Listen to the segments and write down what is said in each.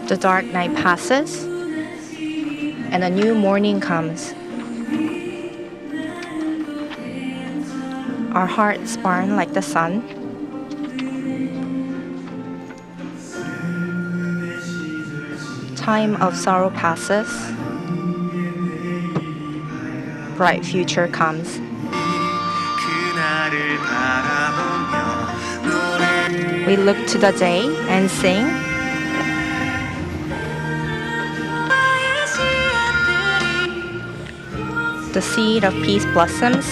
The dark night passes, and a new morning comes. Our hearts burn like the sun. Time of sorrow passes. Bright future comes. We look to the day and sing. The seed of peace blossoms.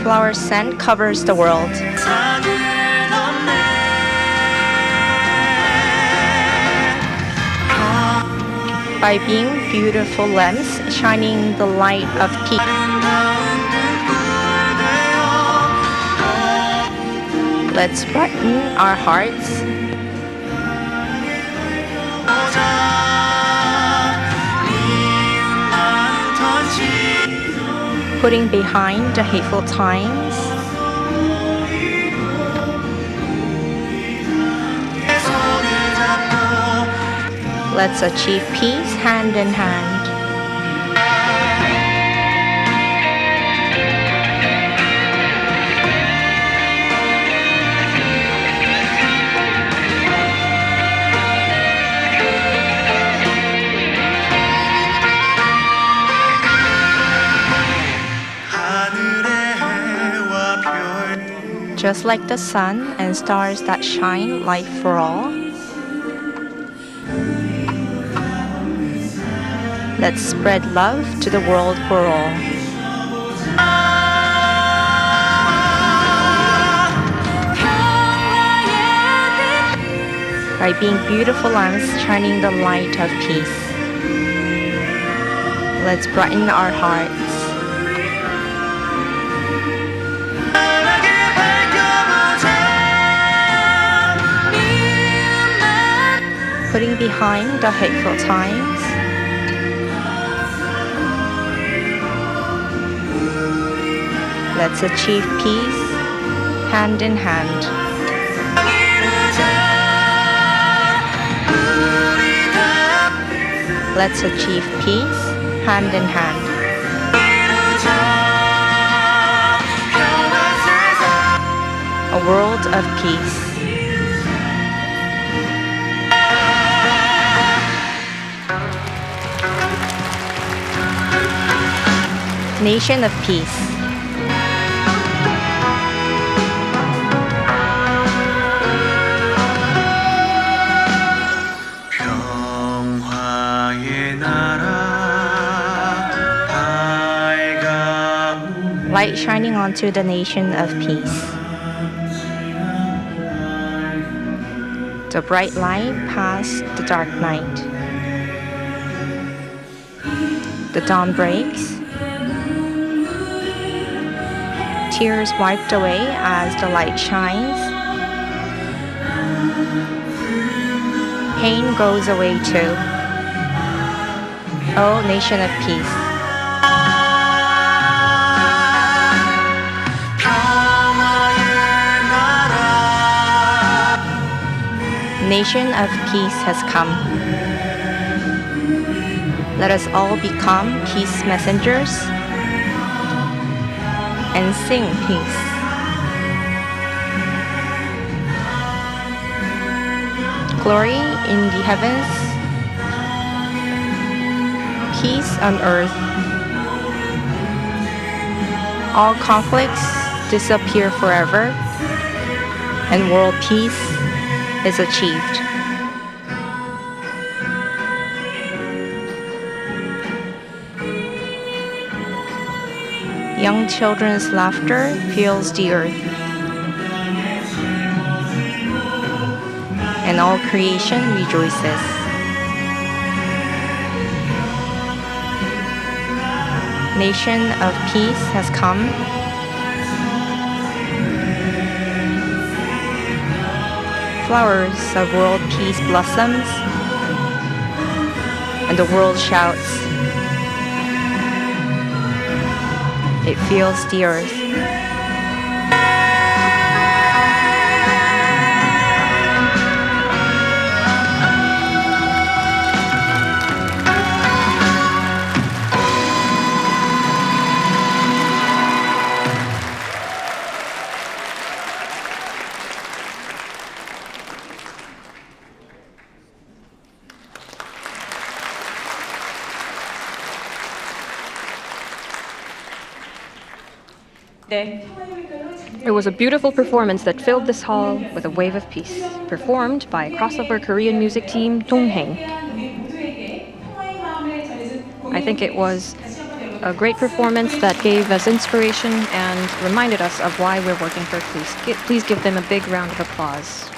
Flower scent covers the world. By being beautiful lamps shining the light of peace. Let's brighten our hearts. Putting behind the hateful times. Let's achieve peace hand in hand. Just like the sun and stars that shine light for all, let's spread love to the world for all. By being beautiful lamps shining the light of peace, let's brighten our hearts. Putting behind the hateful times. Let's achieve peace hand in hand. Let's achieve peace hand in hand. A world of peace. Nation of peace. Light shining onto the nation of peace. The bright light past the dark night. The dawn breaks. Tears wiped away as the light shines. Pain goes away too. Oh, nation of peace. Nation of peace has come. Let us all become peace messengers and sing peace. Glory in the heavens, peace on earth. All conflicts disappear forever, and world peace is achieved. Young children's laughter fills the earth, and all creation rejoices. Nation of peace has come. Flowers of world peace blossoms, and the world shouts. It fills the earth. It was a beautiful performance that filled this hall with a wave of peace, performed by a crossover Korean music team, Dongheng. I think it was a great performance that gave us inspiration and reminded us of why we're working for peace. Please give them a big round of applause.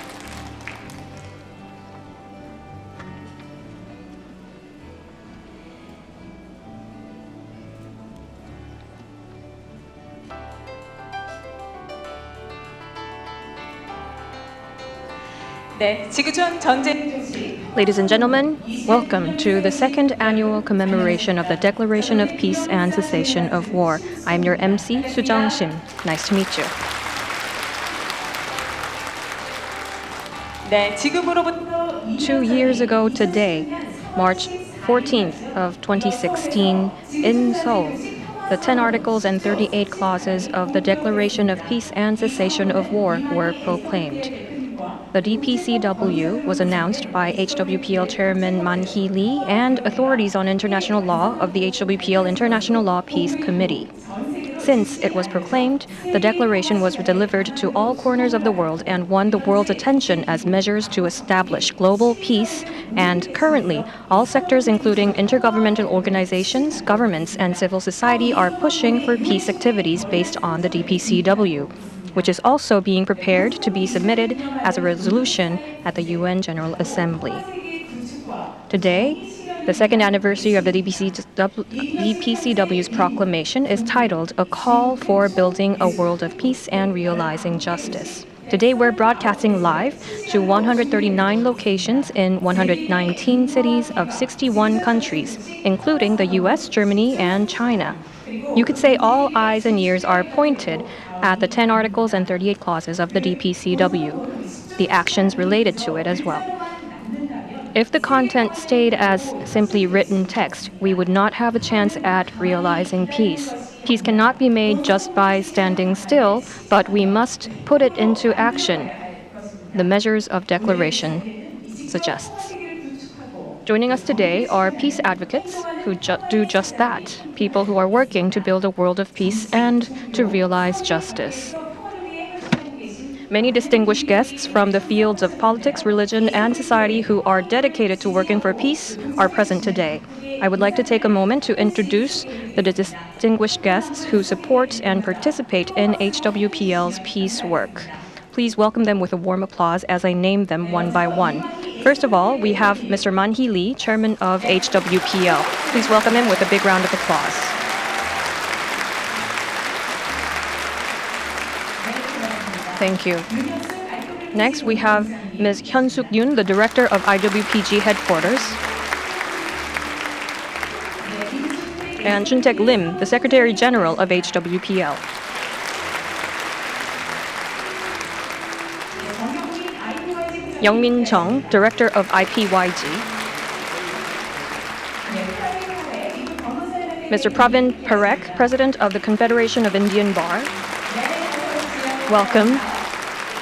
Ladies and gentlemen, welcome to the second annual commemoration of the Declaration of Peace and Cessation of War. I am your MC, Soo-jung Shim. Nice to meet you. 지금으로부터 2 years ago today, March 14th of 2016, in Seoul, the 10 Articles and 38 Clauses of the Declaration of Peace and Cessation of War were proclaimed. The DPCW was announced by HWPL Chairman Man-hee Lee and authorities on international law of the HWPL International Law Peace Committee. Since it was proclaimed, the declaration was delivered to all corners of the world and won the world's attention as measures to establish global peace, and currently, all sectors including intergovernmental organizations, governments, and civil society are pushing for peace activities based on the DPCW, which is also being prepared to be submitted as a resolution at the UN General Assembly. Today, the second anniversary of the DPCW's proclamation is titled A Call for Building a World of Peace and Realizing Justice. Today, we're broadcasting live to 139 locations in 119 cities of 61 countries, including the US, Germany, and China. You could say all eyes and ears are pointed at the 10 Articles and 38 Clauses of the DPCW, the actions related to it as well. If the content stayed as simply written text, we would not have a chance at realizing peace. Peace cannot be made just by standing still, but we must put it into action, the measures of declaration suggests. Joining us today are peace advocates who do just that, people who are working to build a world of peace and to realize justice. Many distinguished guests from the fields of politics, religion, and society who are dedicated to working for peace are present today. I would like to take a moment to introduce the distinguished guests who support and participate in HWPL's peace work. Please welcome them with a warm applause as I name them one by one. First of all, we have Mr. Man-hee Lee, Chairman of HWPL. Please welcome him with a big round of applause. Thank you. Next, we have Ms. Hyun-suk Yoon, the Director of IWPG Headquarters. And Chun-taek Lim, the Secretary General of HWPL. Youngmin Chung, Director of IPYG. Mr. Pravin Parekh, President of the Confederation of Indian Bar. Welcome.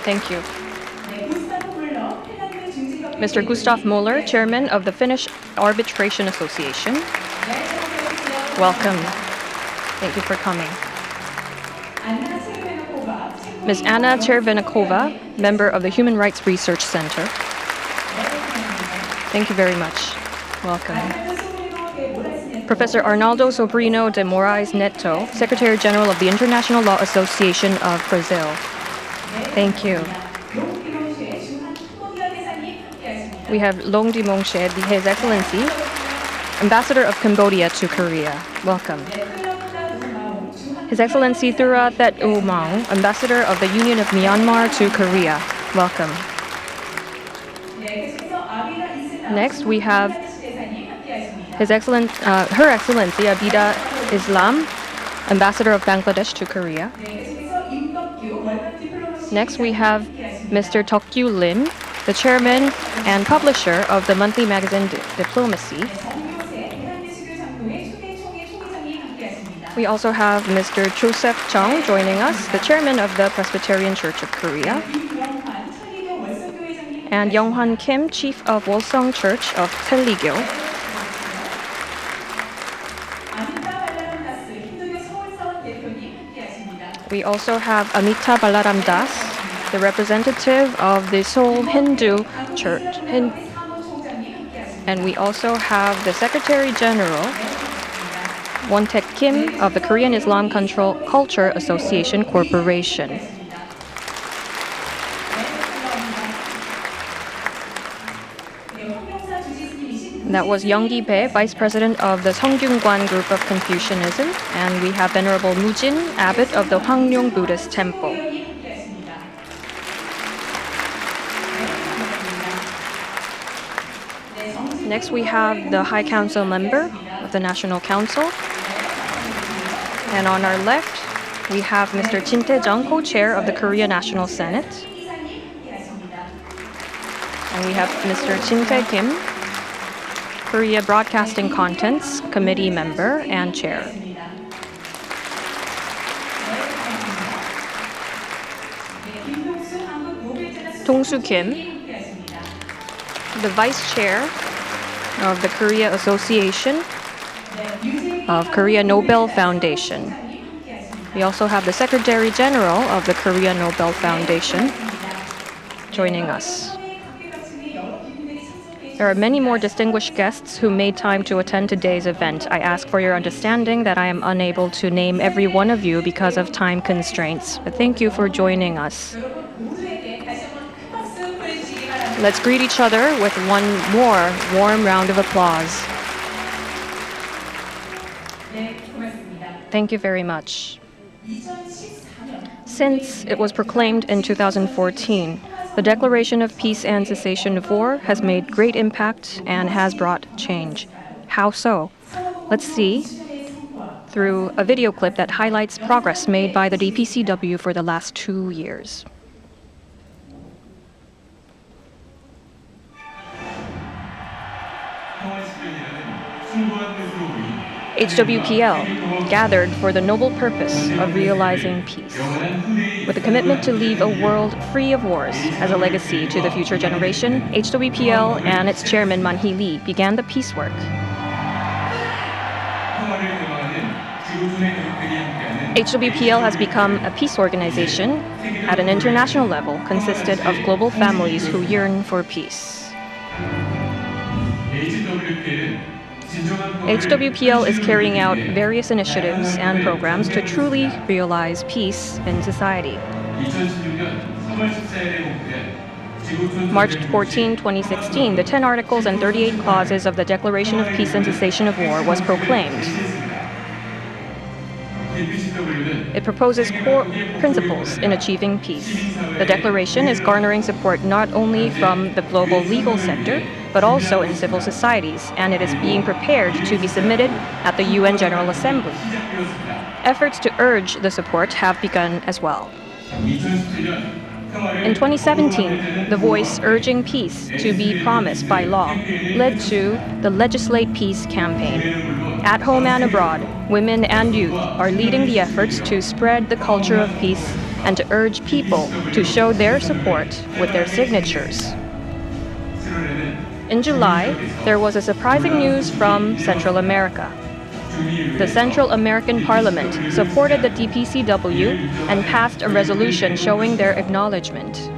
Thank you. Mr. Gustav Muller, Chairman of the Finnish Arbitration Association. Welcome. Thank you for coming. Ms. Anna Chervenakova, member of the Human Rights Research Center. Thank you very much. Welcome. Professor Arnaldo Sobrino de Moraes Neto, Secretary General of the International Law Association of Brazil. Thank you. We have Long Dimong-she, His Excellency, Ambassador of Cambodia to Korea. Welcome. His Excellency Thura Thet Umang, Ambassador of the Union of Myanmar to Korea. Welcome. Next, we have Her Excellency Abida Islam, Ambassador of Bangladesh to Korea. Next, we have Mr. Tokyu Lim, the Chairman and Publisher of the monthly magazine Diplomacy. We also have Mr. Joseph Chung joining us, the Chairman of the Presbyterian Church of Korea. And Young-hwan Kim, Chief of Wolseong Church of Taeligyo. We also have Amita Balaram Das, the representative of the Seoul Hindu Church. And we also have the Secretary General, Won-taek Kim of the Korean Islam Culture Association Corporation. That was Young-gi Bae, Vice President of the Seonggyungkwan Group of Confucianism, and we have Venerable Mujin, Abbot of the Hwangryong Buddhist Temple. Next, we have the High Council member of the National Council. And on our left, we have Mr. Jin Tae-jung, co-chair of the Korea National Senate. And we have Mr. Jin Tae-kim, Korea Broadcasting Contents Committee member and chair. Dong-soo Kim, the vice chair of the Korea Association of Korea Nobel Foundation. We also have the Secretary General of the Korea Nobel Foundation joining us. There are many more distinguished guests who made time to attend today's event. I ask for your understanding that I am unable to name every one of you because of time constraints. But thank you for joining us. Let's greet each other with one more warm round of applause. Thank you very much. Since it was proclaimed in 2014, the Declaration of Peace and Cessation of War has made great impact and has brought change. How so? Let's see through a video clip that highlights progress made by the DPCW for the last 2 years. HWPL gathered for the noble purpose of realizing peace, with a commitment to leave a world free of wars as a legacy to the future generation. HWPL and its chairman Man Hee-lee began the peace work. HWPL has become a peace organization at an international level, consisted of global families who yearn for peace. HWPL is carrying out various initiatives and programs to truly realize peace in society. March 14, 2016, the 10 Articles and 38 Clauses of the Declaration of Peace and Cessation of War was proclaimed. It proposes core principles in achieving peace. The declaration is garnering support not only from the global legal sector, but also in civil societies, and it is being prepared to be submitted at the UN General Assembly. Efforts to urge the support have begun as well. In 2017, the voice urging peace to be promised by law led to the Legislate Peace campaign. At home and abroad, women and youth are leading the efforts to spread the culture of peace and to urge people to show their support with their signatures. In July, there was a surprising news from Central America. The Central American Parliament supported the DPCW and passed a resolution showing their acknowledgement.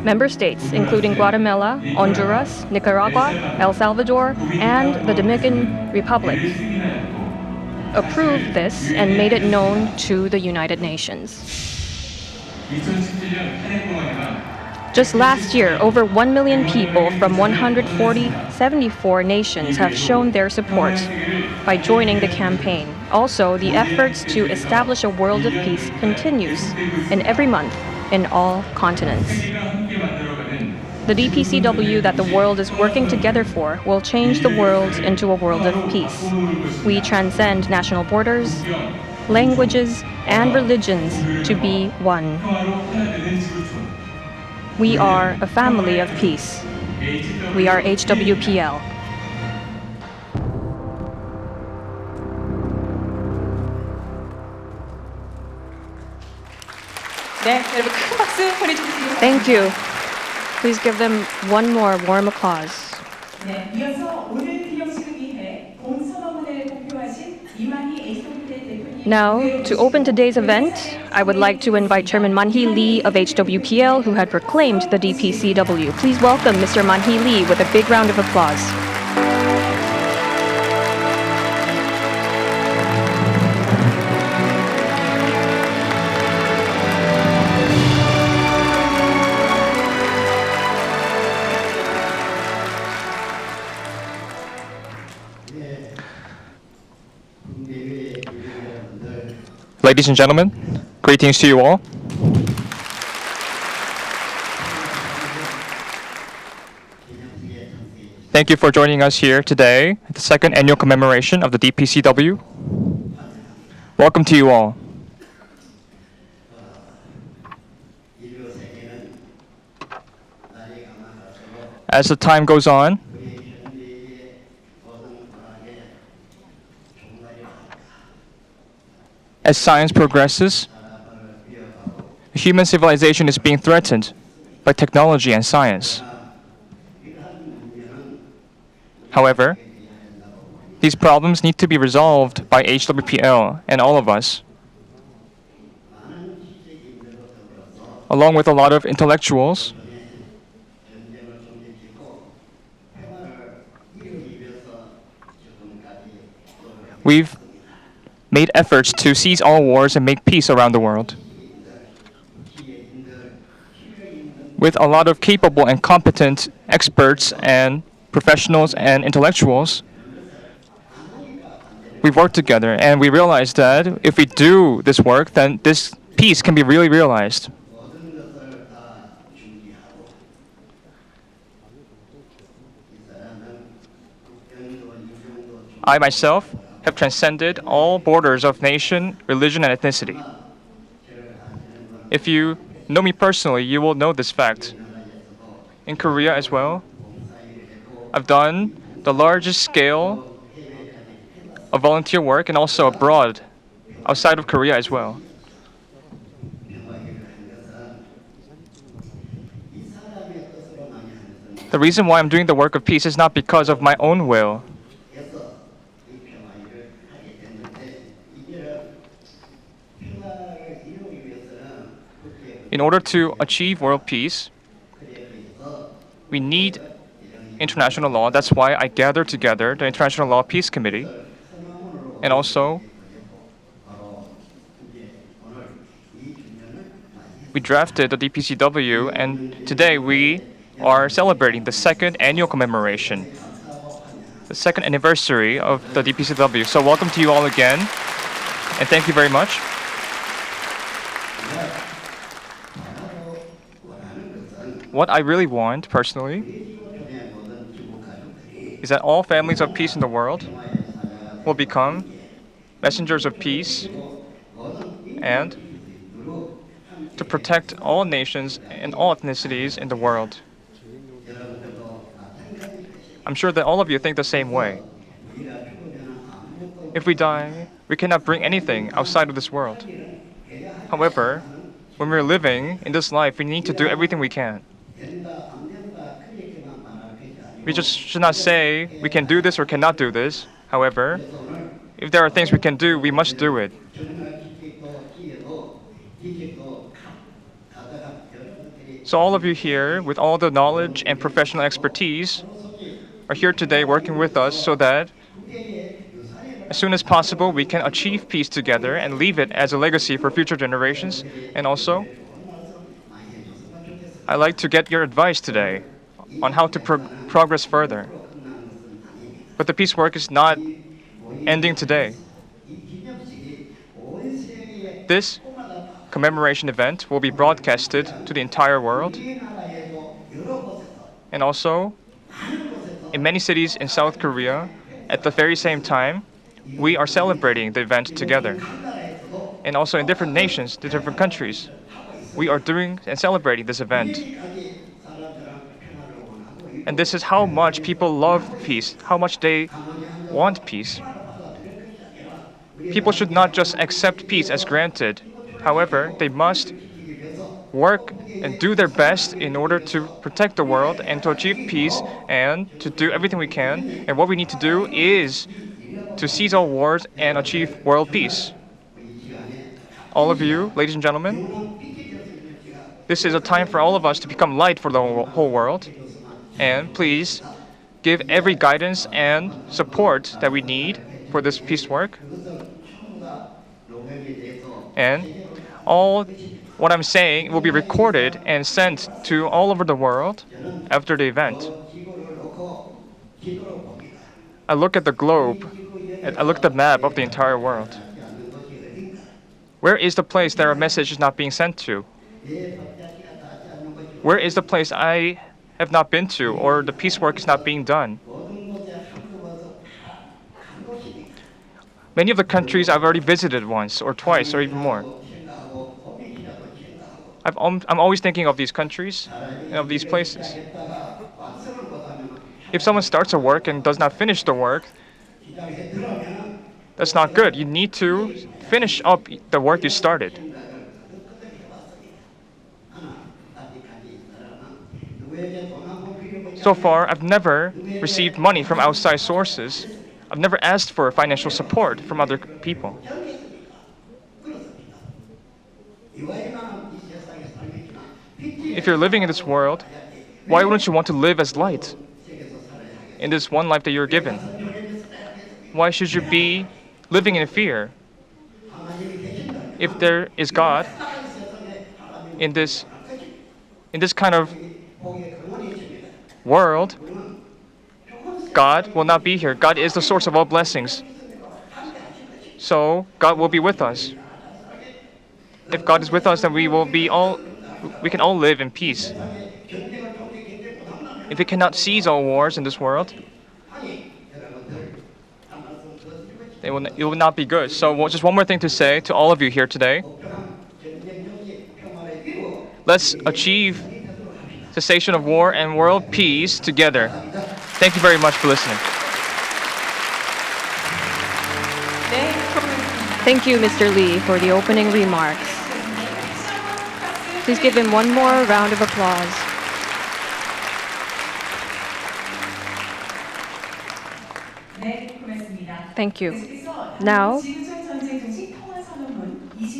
Member states, including Guatemala, Honduras, Nicaragua, El Salvador, and the Dominican Republic, approved this and made it known to the United Nations. Just last year, over 1 million people from 74 nations have shown their support by joining the campaign. Also, the efforts to establish a world of peace continues in every month in all continents. The DPCW that the world is working together for will change the world into a world of peace. We transcend national borders, languages, and religions to be one. We are a family of peace. We are HWPL. 네, 여러분 큰 박수 보내주시겠습니다. Thank you. Please give them one more warm applause. 네, 이어서 오늘 기념식을 위해 본 선언문을 공표하신 Now, to open today's event, I would like to invite Chairman Man-hee Lee of HWPL, who had proclaimed the DPCW. Please welcome Mr. Man-hee Lee with a big round of applause. Ladies and gentlemen, greetings to you all. Thank you for joining us here today at the second annual commemoration of the DPCW. Welcome to you all. As the time goes on, as science progresses, human civilization is being threatened by technology and science. However, these problems need to be resolved by HWPL and all of us, along with a lot of intellectuals. We've made efforts to cease all wars and make peace around the world. With a lot of capable and competent experts and professionals and intellectuals, we've worked together and we realized that if we do this work, then this peace can be really realized. I myself have transcended all borders of nation, religion, and ethnicity. If you know me personally, you will know this fact. In Korea as well, I've done the largest scale of volunteer work and also abroad, outside of Korea as well. The reason why I'm doing the work of peace is not because of my own will. In order to achieve world peace, we need international law. That's why I gathered together the International Law Peace Committee. And also, we drafted the DPCW, and today we are celebrating the second annual commemoration, the second anniversary of the DPCW. So welcome to you all again, and thank you very much. What I really want, personally, is that all families of peace in the world will become messengers of peace and to protect all nations and all ethnicities in the world. I'm sure that all of you think the same way. If we die, we cannot bring anything outside of this world. However, when we're living in this life, we need to do everything we can. We just should not say we can do this or cannot do this. However, if there are things we can do, we must do it. So all of you here, with all the knowledge and professional expertise, are here today working with us so that as soon as possible we can achieve peace together and leave it as a legacy for future generations. And also, I'd like to get your advice today on how to progress further. But the peace work is not ending today. This commemoration event will be broadcasted to the entire world. And also, in many cities in South Korea, at the very same time, we are celebrating the event together. And also in different nations, the different countries, we are doing and celebrating this event. And this is how much people love peace, how much they want peace. People should not just accept peace as granted. However, they must work and do their best in order to protect the world and to achieve peace and to do everything we can. And what we need to do is to cease all wars and achieve world peace. All of you, ladies and gentlemen, this is a time for all of us to become light for the whole world. And please give every guidance and support that we need for this peace work. And all what I'm saying will be recorded and sent to all over the world after the event. I look at the globe, I look at the map of the entire world. Where is the place that our message is not being sent to? Where is the place I have not been to or the peace work is not being done? Many of the countries I've already visited once or twice or even more. I'm always thinking of these countries and of these places. If someone starts a work and does not finish the work, that's not good. You need to finish up the work you started. So far, I've never received money from outside sources. I've never asked for financial support from other people. If you're living in this world, why wouldn't you want to live as light in this one life that you're given? Why should you be living in fear? If there is God in this kind of world, God will not be here. God is the source of all blessings. So God will be with us. If God is with us, then we can all live in peace. If we cannot seize all wars in this world, it will not be good. So just one more thing to say to all of you here today. Let's achieve cessation of war and world peace together. Thank you very much for listening. Thank you, Mr. Lee, for the opening remarks. Please give him one more round of applause. Thank you. Now,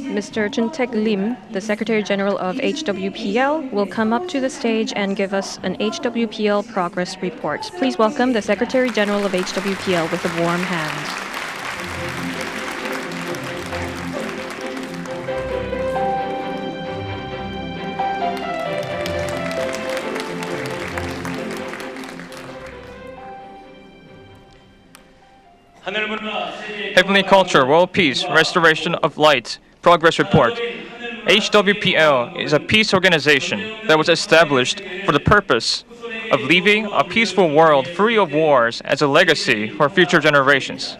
Mr. Chuntaek Lim, the Secretary General of HWPL, will come up to the stage and give us an HWPL progress report. Please welcome the Secretary General of HWPL with a warm hand. Heavenly Culture, World Peace, Restoration of Light, Progress Report. HWPL is a peace organization that was established for the purpose of leaving a peaceful world free of wars as a legacy for future generations.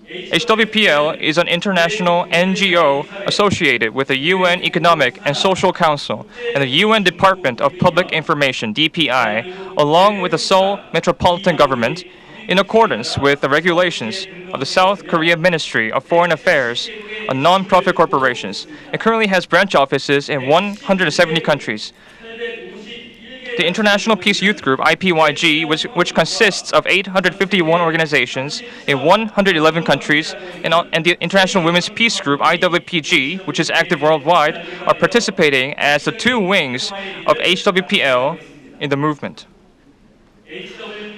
HWPL is an international NGO associated with the UN Economic and Social Council and the UN Department of Public Information, DPI, along with the Seoul Metropolitan Government, in accordance with the regulations of the South Korea Ministry of Foreign Affairs on non-profit corporations. It currently has branch offices in 170 countries. The International Peace Youth Group, IPYG, which consists of 851 organizations in 111 countries, and the International Women's Peace Group, IWPG, which is active worldwide, are participating as the two wings of HWPL in the movement.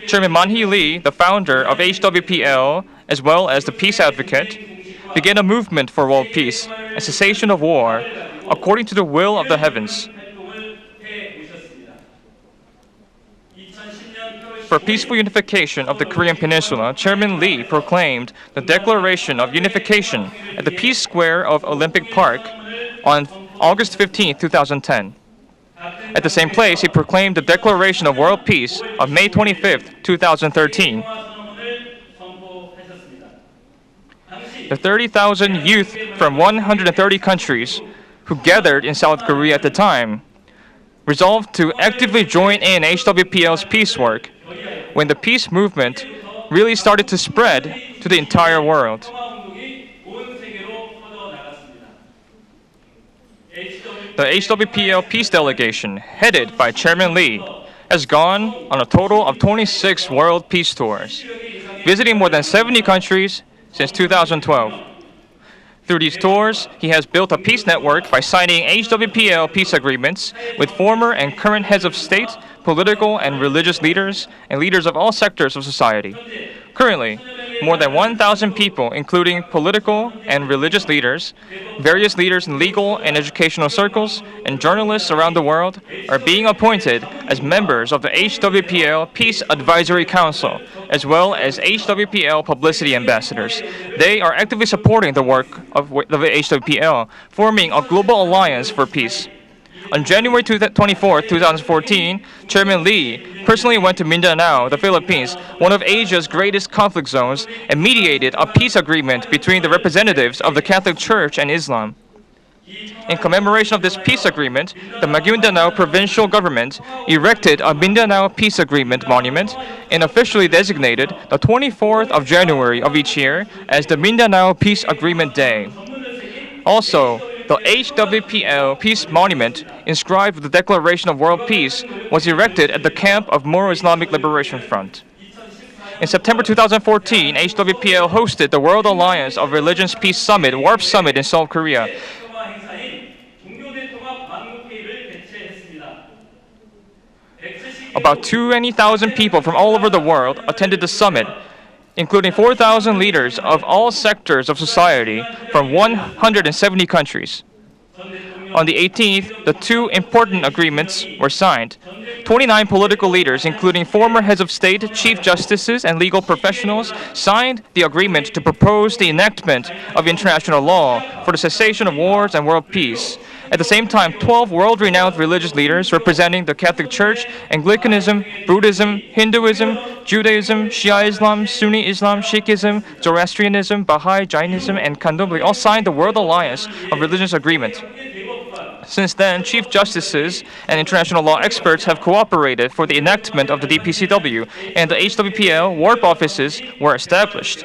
Chairman Man-hee Lee, the founder of HWPL, as well as the peace advocate, began a movement for world peace and cessation of war according to the will of the heavens. For peaceful unification of the Korean Peninsula, Chairman Lee proclaimed the Declaration of Unification at the Peace Square of Olympic Park on August 15, 2010. At the same place, he proclaimed the Declaration of World Peace on May 25, 2013. The 30,000 youth from 130 countries who gathered in South Korea at the time resolved to actively join in HWPL's peace work when the peace movement really started to spread to the entire world. The HWPL peace delegation, headed by Chairman Lee, has gone on a total of 26 world peace tours. visiting more than 70 countries since 2012. Through these tours, he has built a peace network by signing HWPL peace agreements with former and current heads of state, political and religious leaders, and leaders of all sectors of society. Currently, more than 1,000 people, including political and religious leaders, various leaders in legal and educational circles, and journalists around the world, are being appointed as members of the HWPL Peace Advisory Council, as well as HWPL publicity ambassadors. They are actively supporting the work of the HWPL, forming a global alliance for peace. On January 24, 2014, Chairman Lee personally went to Mindanao, the Philippines, one of Asia's greatest conflict zones, and mediated a peace agreement between the representatives of the Catholic Church and Islam. In commemoration of this peace agreement, the Maguindanao provincial government erected a Mindanao Peace Agreement monument and officially designated the 24th of January of each year as the Mindanao Peace Agreement Day. Also, the HWPL Peace Monument, inscribed with the Declaration of World Peace, was erected at the camp of Moro Islamic Liberation Front. In September 2014, HWPL hosted the World Alliance of Religions Peace Summit, WARP Summit in Seoul, Korea. About 20,000 people from all over the world attended the summit, including 4,000 leaders of all sectors of society from 170 countries. On the 18th, the two important agreements were signed. 29 political leaders, including former heads of state, chief justices, and legal professionals, signed the agreement to propose the enactment of international law for the cessation of wars and world peace. At the same time, 12 world-renowned religious leaders representing the Catholic Church, Anglicanism, Buddhism, Hinduism, Judaism, Shia Islam, Sunni Islam, Sikhism, Zoroastrianism, Baha'i, Jainism, and Candomblé all signed the World Alliance of Religions Agreement. Since then, chief justices and international law experts have cooperated for the enactment of the DPCW, and the HWPL WARP offices were established.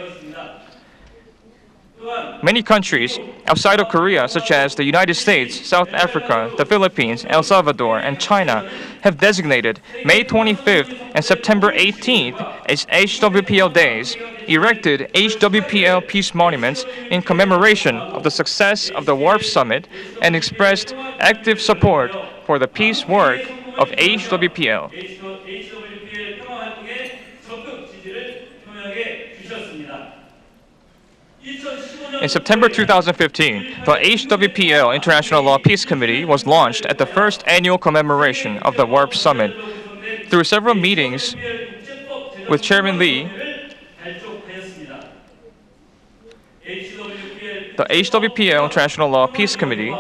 Many countries outside of Korea, such as the United States, South Africa, the Philippines, El Salvador, and China, have designated May 25th and September 18th as HWPL days, erected HWPL peace monuments in commemoration of the success of the WARP Summit, and expressed active support for the peace work of HWPL. In September 2015, the HWPL International Law Peace Committee was launched at the first annual commemoration of the WARP Summit. Through several meetings with Chairman Lee, the HWPL International Law Peace Committee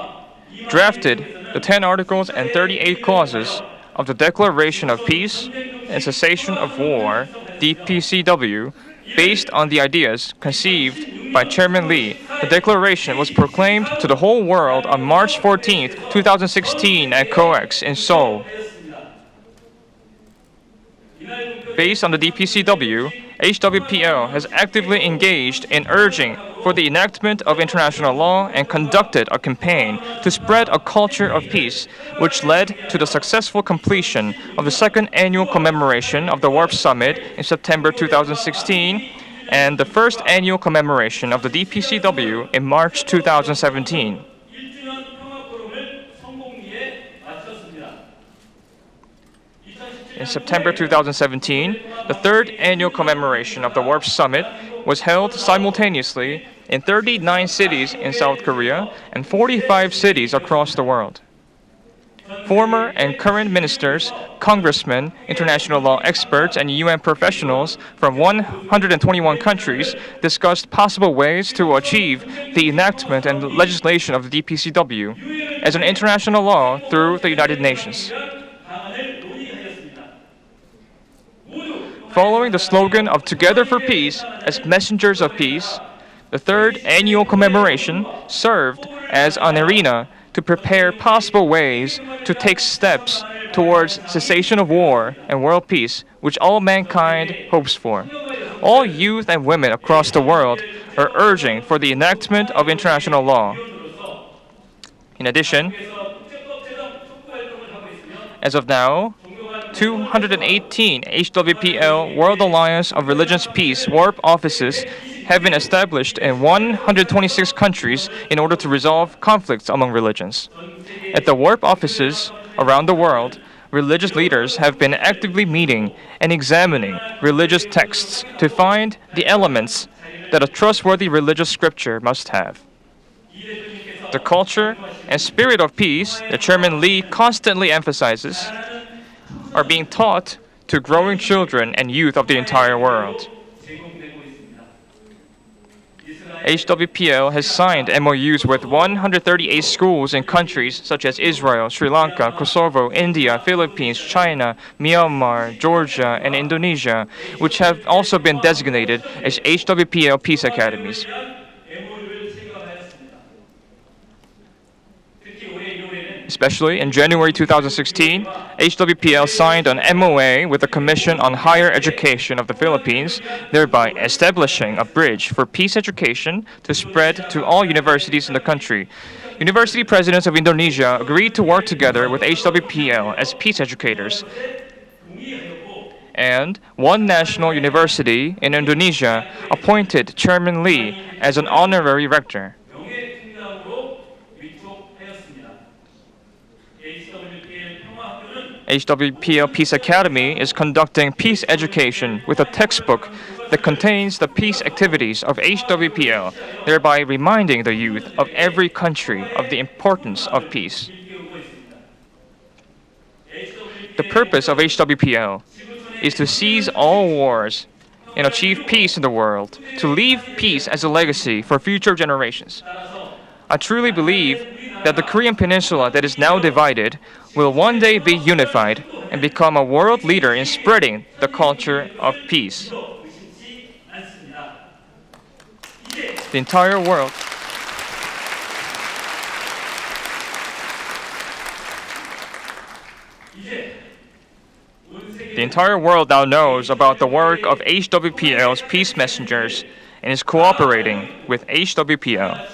drafted the 10 articles and 38 clauses of the Declaration of Peace and Cessation of War, DPCW, based on the ideas conceived by Chairman Lee. The declaration was proclaimed to the whole world on March 14, 2016 at COEX in Seoul. Based on the DPCW, HWPL has actively engaged in urging for the enactment of international law and conducted a campaign to spread a culture of peace, which led to the successful completion of the second annual commemoration of the WARP Summit in September 2016 and the first annual commemoration of the DPCW in March 2017. In September 2017, the third annual commemoration of the WARP Summit was held simultaneously in 39 cities in South Korea and 45 cities across the world. Former and current ministers, congressmen, international law experts, and UN professionals from 121 countries discussed possible ways to achieve the enactment and legislation of the DPCW as an international law through the United Nations. Following the slogan of Together for Peace as messengers of peace, the third annual commemoration served as an arena to prepare possible ways to take steps towards cessation of war and world peace, which all mankind hopes for. All youth and women across the world are urging for the enactment of international law. In addition, as of now, 218 HWPL World Alliance of Religious Peace WARP offices have been established in 126 countries in order to resolve conflicts among religions. At the WARP offices around the world, religious leaders have been actively meeting and examining religious texts to find the elements that a trustworthy religious scripture must have. The culture and spirit of peace that Chairman Lee constantly emphasizes are being taught to growing children and youth of the entire world. HWPL has signed MOUs with 138 schools in countries such as Israel, Sri Lanka, Kosovo, India, Philippines, China, Myanmar, Georgia, and Indonesia, which have also been designated as HWPL Peace Academies. Especially in January 2016, HWPL signed an MOA with the Commission on Higher Education of the Philippines, thereby establishing a bridge for peace education to spread to all universities in the country. University presidents of Indonesia agreed to work together with HWPL as peace educators. And one national university in Indonesia appointed Chairman Lee as an honorary rector. HWPL Peace Academy is conducting peace education with a textbook that contains the peace activities of HWPL, thereby reminding the youth of every country of the importance of peace. The purpose of HWPL is to cease all wars and achieve peace in the world, to leave peace as a legacy for future generations. I truly believe that the Korean Peninsula that is now divided will one day be unified and become a world leader in spreading the culture of peace. The entire world now knows about the work of HWPL's peace messengers and is cooperating with HWPL.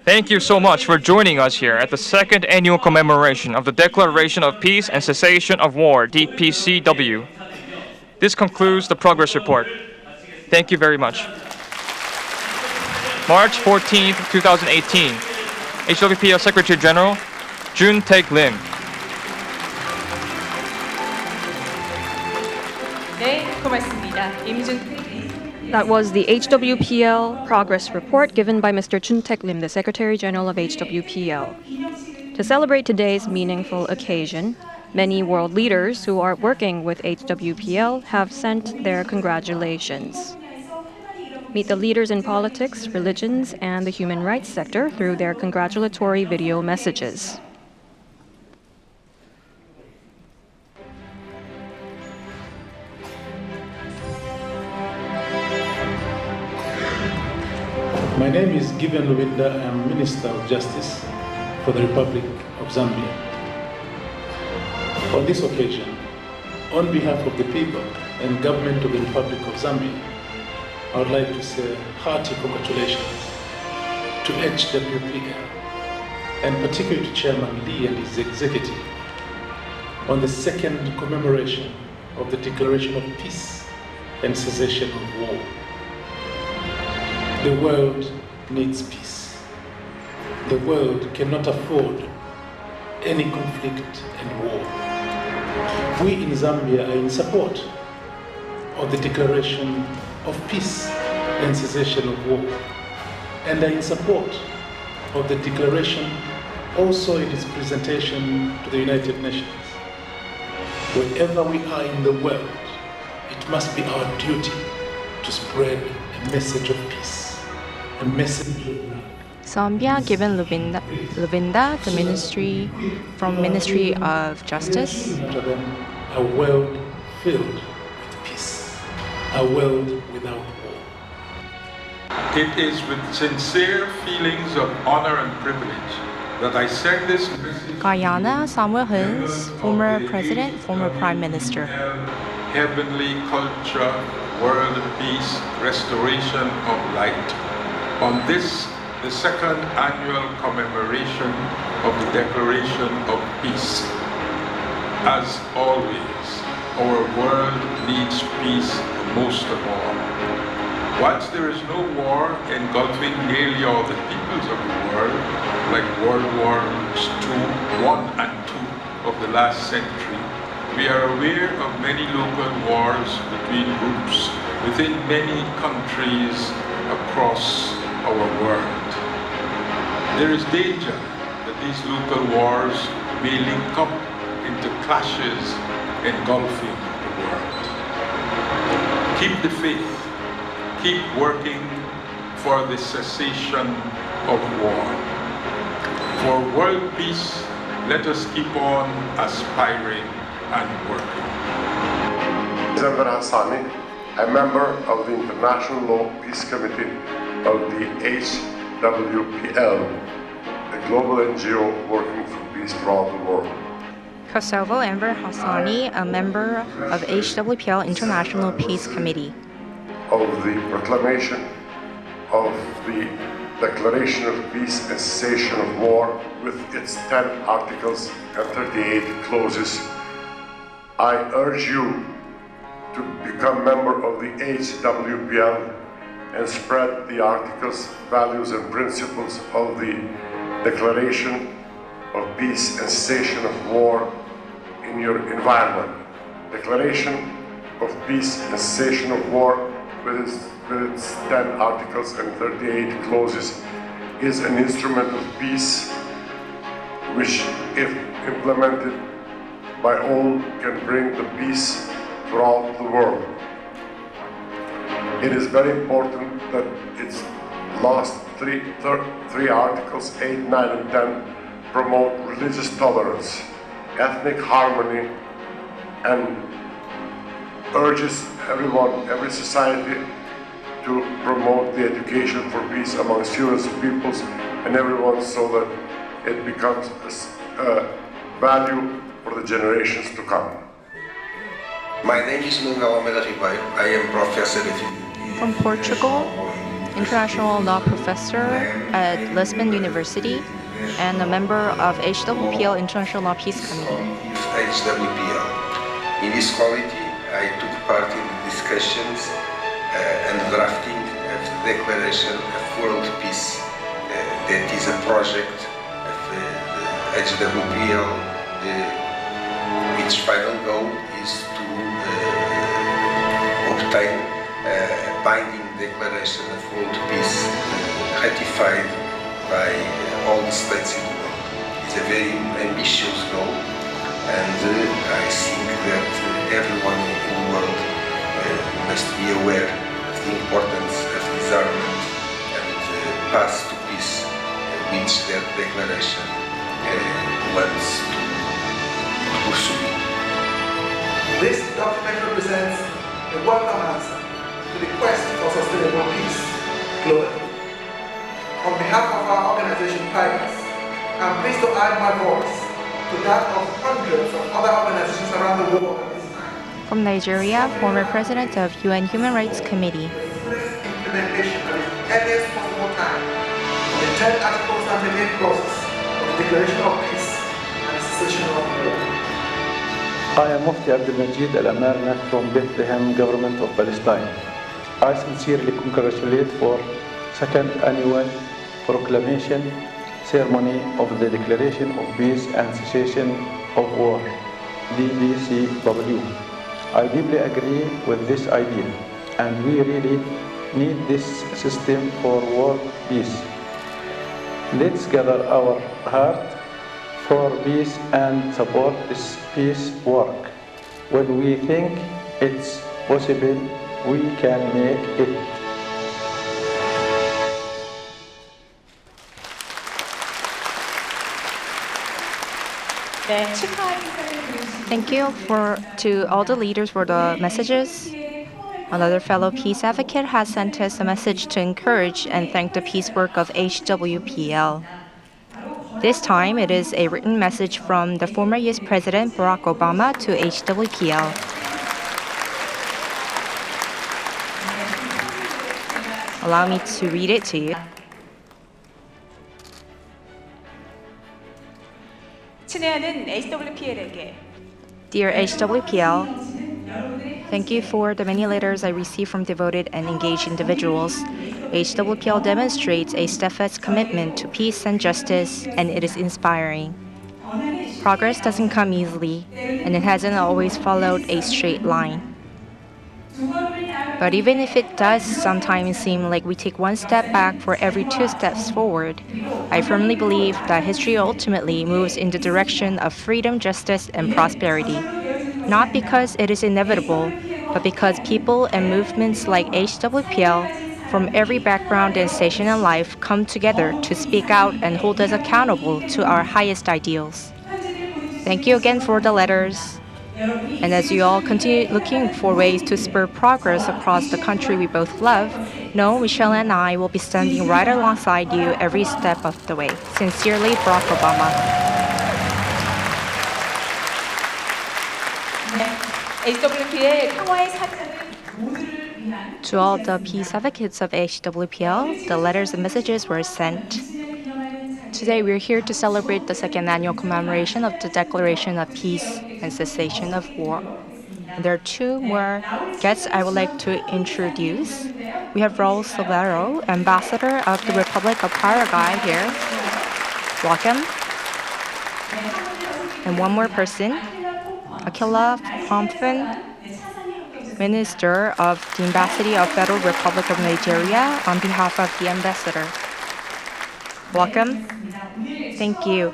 Thank you so much for joining us here at the second annual commemoration of the Declaration of Peace and Cessation of War, DPCW. This concludes the progress report. Thank you very much. March 14, 2018, HWPL Secretary General, Jun-taek Lim. 네, 고맙습니다. 임준택. That was the HWPL progress report given by Mr. Jun-taek Lim, the Secretary General of HWPL. To celebrate today's meaningful occasion, many world leaders who are working with HWPL have sent their congratulations. Meet the leaders in politics, religions, and the human rights sector through their congratulatory video messages. My name is Given Lubinda. I am Minister of Justice for the Republic of Zambia. On this occasion, on behalf of the people and government of the Republic of Zambia, I would like to say hearty congratulations to HWPL and particularly to Chairman Lee and his executive on the second commemoration of the Declaration of Peace and Cessation of War. The world needs peace. The world cannot afford any conflict and war. We in Zambia are in support of the Declaration of Peace and Cessation of War, and are in support of the declaration also in its presentation to the United Nations. Wherever we are in the world, it must be our duty to spread a message of peace. A message of love. Zambia, given Luvinda, the Ministry of Justice. A world filled with peace, a world without war. It is with sincere feelings of honor and privilege that I send this message. Guyana, Samuel Huns, former President, former Prime Minister. Heavenly culture, world peace, restoration of light. On this, the second annual commemoration of the Declaration of Peace. As always, our world needs peace most of all. Whilst there is no war engulfing nearly all the peoples of the world, like World Wars I and II of the last century, we are aware of many local wars between groups within many countries across our world. There is danger that these local wars may link up into clashes engulfing the world. Keep the faith. Keep working for the cessation of war. For world peace, let us keep on aspiring and working. Zanver Hassani, a member of the International Law Peace Committee of the HWPL, a global NGO working for peace throughout the world. Kosovo Enver Hassani, a member of HWPL International Peace Committee. Of the proclamation of the Declaration of Peace and Cessation of War with its 10 articles and 38 clauses, I urge you to become member of the HWPL and spread the articles, values and principles of the Declaration of Peace and Cessation of War in your environment. Declaration of Peace and Cessation of War with its 10 articles and 38 clauses is an instrument of peace which, if implemented by all, can bring the peace throughout the world. It is very important that its last three articles, 8, 9 and 10, promote religious tolerance, ethnic harmony, and urges everyone, every society, to promote the education for peace among students and peoples and everyone, so that it becomes a value for the generations to come. My name is Manuel Almeida Ribeiro. I am professor From Portugal, international law professor at Lisbon University and a member of HWPL International Law Peace Committee. HWPL. In this quality, I took part in the discussions and drafting of the Declaration of World Peace. That is a project of the HWPL, which final goal is to obtain a binding Declaration of World Peace ratified by all the states in the world. It's a very ambitious goal, and I think that everyone in the world must be aware of the importance of disarmament and path to peace, which that declaration wants to pursue. This document represents a welcome answer to the quest for sustainable peace globally. On behalf of our organization, Partners, I'm pleased to add my voice to that of hundreds of other organizations around the world at this time. From Nigeria, former president of UN Human Rights Committee. Implementation at the earliest possible time of the 10 articles and 38 clauses of the Declaration of Peace and Cessation of War. I am Mufti Abdul Majid Al-Amarna from Bethlehem, Government of Palestine. I sincerely congratulate for second annual proclamation ceremony of the Declaration of Peace and Cessation of War, DPCW. I deeply agree with this idea, and we really need this system for world peace. Let's gather our heart for peace and support this peace work. When we think it's possible, we can make it. 네, 축하 인사를 드리겠습니다. Thank you to all the leaders for the messages. Another fellow peace advocate has sent us a message to encourage and thank the peace work of HWPL. This time, it is a written message from the former US President Barack Obama to HWPL. Allow me to read it to you. 친애하는 HWPL에게 Dear HWPL, thank you for the many letters I receive from devoted and engaged individuals. HWPL demonstrates a steadfast commitment to peace and justice, and it is inspiring. Progress doesn't come easily, and it hasn't always followed a straight line. But even if it does sometimes seem like we take one step back for every two steps forward, I firmly believe that history ultimately moves in the direction of freedom, justice, and prosperity. Not because it is inevitable, but because people and movements like HWPL from every background and station in life come together to speak out and hold us accountable to our highest ideals. Thank you again for the letters. And as you all continue looking for ways to spur progress across the country we both love, know Michelle and I will be standing right alongside you every step of the way. Sincerely, Barack Obama. HWPL 평화의 사자는 모두를 위한 To all the peace advocates of HWPL, the letters and messages were sent. Today, we're here to celebrate the second annual commemoration of the Declaration of Peace and Cessation of War. And there are two more guests I would like to introduce. We have Raul Silvero, Ambassador of the Republic of Paraguay here. Welcome. And one more person, Aquila Pompon, Minister of the Embassy of Federal Republic of Nigeria on behalf of the Ambassador. Welcome. Thank you.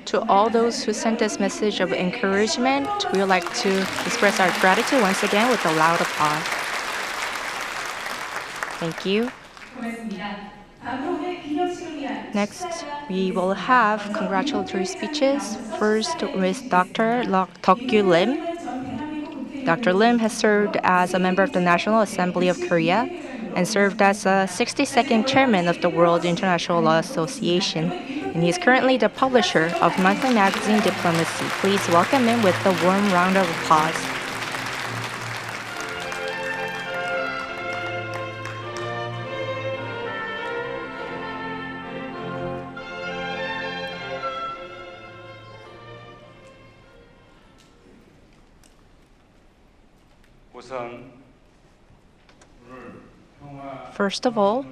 To all those who sent us message of encouragement, we would like to express our gratitude once again with a loud applause. Thank you. Next, we will have congratulatory speeches. First with Dr. Deok-gyu Lim. Dr. Lim has served as a member of the National Assembly of Korea and served as a 62nd chairman of the World International Law Association. And he is currently the publisher of monthly magazine Diplomacy. Please welcome him with a warm round of applause. First of all,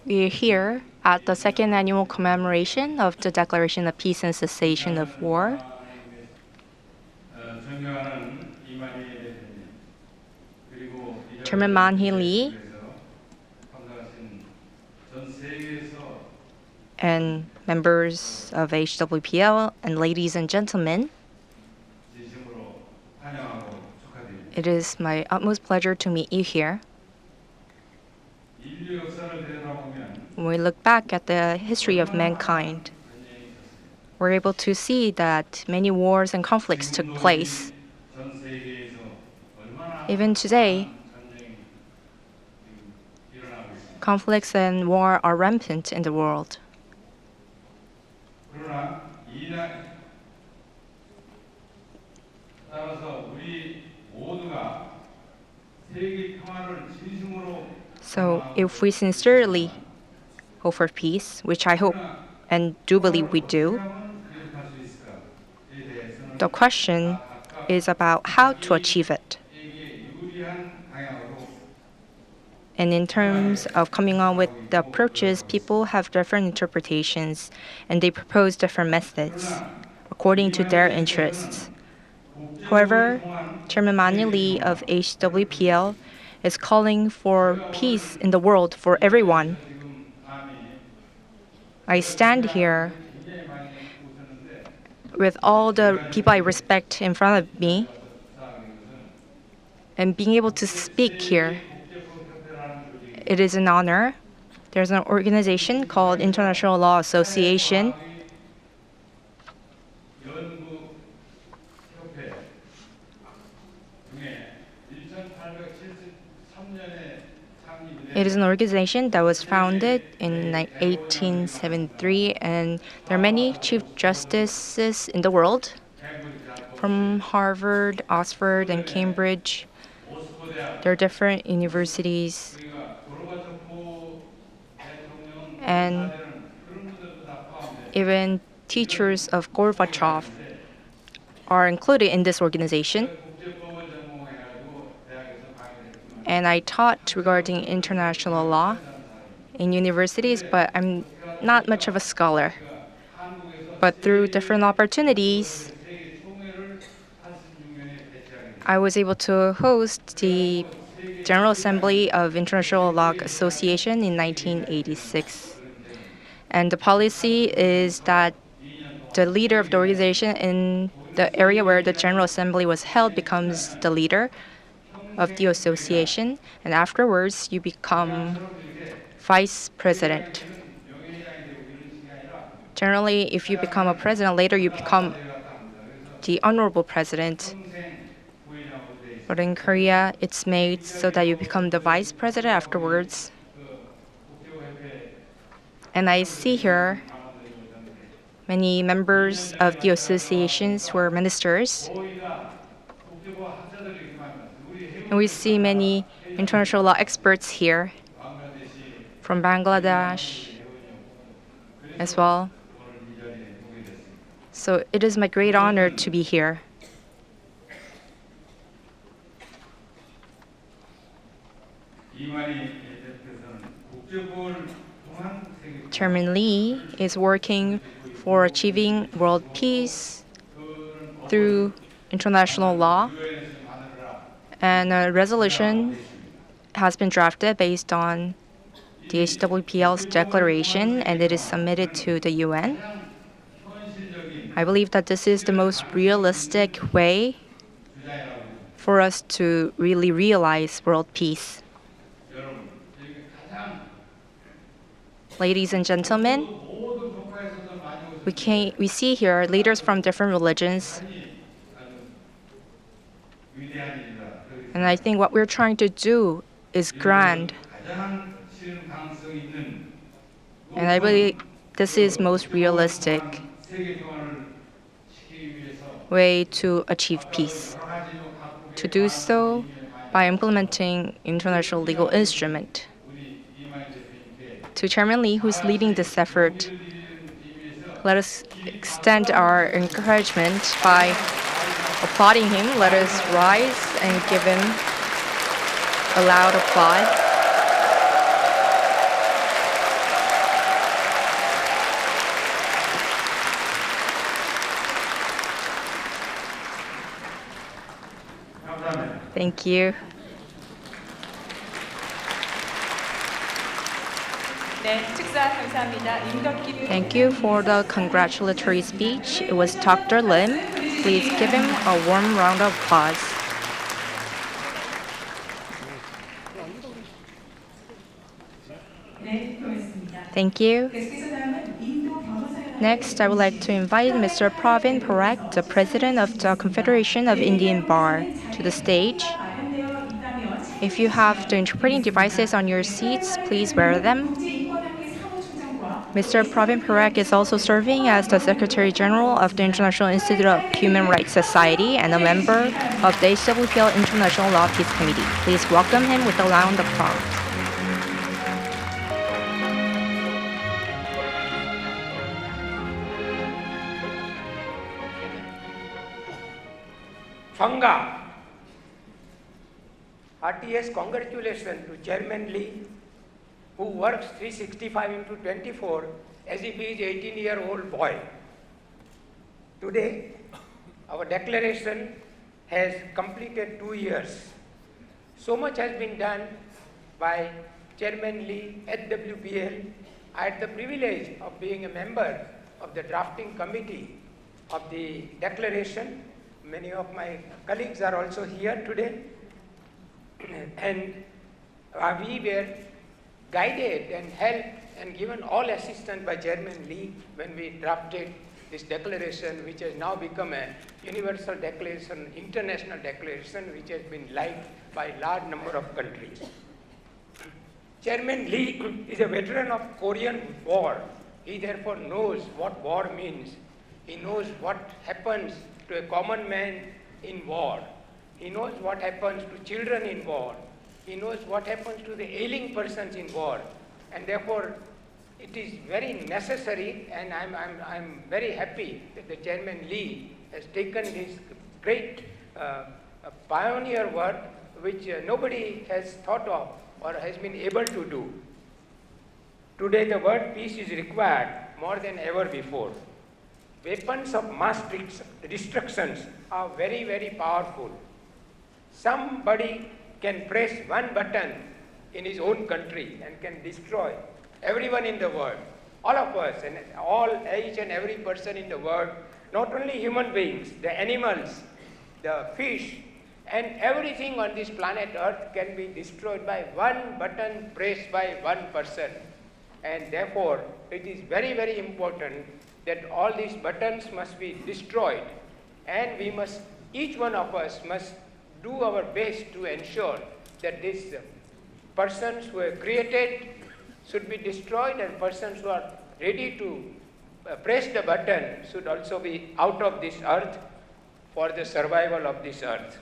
we are here at the second annual commemoration of the Declaration of Peace and Cessation of War. Chairman Man-hee Lee and members of HWPL and ladies and gentlemen, it is my utmost pleasure to meet you here. When we look back at the history of mankind, we're able to see that many wars and conflicts took place. Even today, conflicts and war are rampant in the world. So if we sincerely hope for peace, which I hope and do believe we do, the question is about how to achieve it. And in terms of coming on with the approaches, people have different interpretations and they propose different methods according to their interests. However, Chairman Man-hee Lee of HWPL is calling for peace in the world for everyone. I stand here with all the people I respect in front of me, and being able to speak here, it is an honor. There's an organization called International Law Association. It is an organization that was founded in 1873, and there are many chief justices in the world from Harvard, Oxford, and Cambridge. There are different universities. And even teachers of Gorbachev are included in this organization. And I taught regarding international law in universities, but I'm not much of a scholar. But through different opportunities, I was able to host the General Assembly of International Law Association in 1986. And the policy is that the leader of the organization in the area where the General Assembly was held becomes the leader of the association, and afterwards you become vice president. Generally, if you become a president, later you become the honorable president. But in Korea, it's made so that you become the vice president afterwards. And I see here many members of the associations who are ministers. And we see many international law experts here from Bangladesh as well. So it is my great honor to be here. Chairman Lee is working for achieving world peace through international law, and a resolution has been drafted based on the HWPL's declaration, and it is submitted to the UN. I believe that this is the most realistic way for us to really realize world peace. Ladies and gentlemen, we see here leaders from different religions. And I think what we're trying to do is grand. And I believe this is most realistic way to achieve peace. To do so by implementing international legal instrument. To Chairman Lee, who's leading this effort, let us extend our encouragement by applauding him. Let us rise and give him a loud applause. Thank you. 네, 축사 감사합니다. Thank you for the congratulatory speech. It was Dr. Lim. Please give him a warm round of applause. 네, 고맙습니다. Thank you. 계속해서 다음은 인도 변호사연합회 Next, I would like to invite Mr. Pravin Parekh, the President of the Confederation of Indian Bar, to the stage. 마련되어 있다면 If you have the interpreting devices on your seats, please wear them. 국제인권협회 사무총장과 Mr. Pravin Parekh is also serving as the Secretary General of the International Institute of Human Rights Society and a member of the HWPL International Law Peace Committee. Please welcome him with a round of applause. Fanga. Heartiest congratulations to Chairman Lee, who works 365 into 24 as if he is 18-year-old boy. Today, our declaration has completed 2 years. So much has been done by Chairman Lee, HWPL. I had the privilege of being a member of the drafting committee of the declaration. Many of my colleagues are also here today. And we were guided and helped and given all assistance by Chairman Lee when we drafted this declaration, which has now become a universal declaration, international declaration, which has been liked by a large number of countries. Chairman Lee is a veteran of Korean War. He therefore knows what war means. He knows what happens to a common man in war. He knows what happens to children in war. He knows what happens to the ailing persons in war. And therefore, it is very necessary, and I'm very happy that the Chairman Lee has taken this great pioneer work which nobody has thought of or has been able to do. Today the word peace is required more than ever before. Weapons of mass destructions are very, very powerful. Somebody can press one button in his own country and can destroy everyone in the world, all of us, and each and every person in the world, not only human beings, the animals, the fish, and everything on this planet Earth can be destroyed by one button pressed by one person. And therefore, it is very, very important that all these buttons must be destroyed, and we must, each one of us must do our best to ensure that these persons who are created should be destroyed, and persons who are ready to press the button should also be out of this earth for the survival of this earth.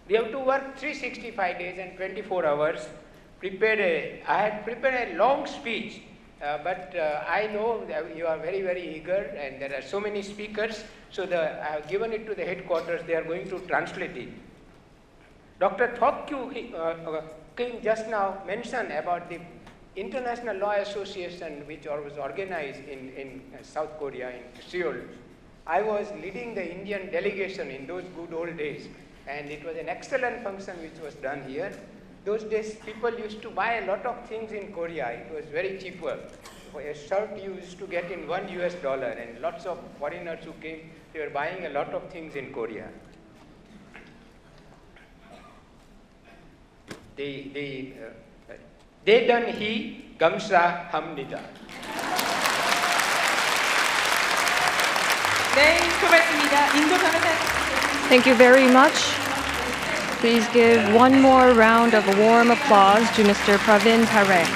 We have to work 365 days and 24 hours. I had prepared a long speech, but I know that you are very, very eager, and there are so many speakers, so I have given it to the headquarters. They are going to translate it. Dr. Thokyu King just now mentioned about the International Law Association which was organized in South Korea, in Seoul. I was leading the Indian delegation in those good old days, and it was an excellent function which was done here. Those days people used to buy a lot of things in Korea. It was very cheaper. For a shirt you used to get in $1, and lots of foreigners who came, they were buying a lot of things in Korea. 대단히 감사합니다. 네, 고맙습니다. 인도 변호사. Thank you very much. Please give one more round of warm applause to Mr. Pravin Parekh.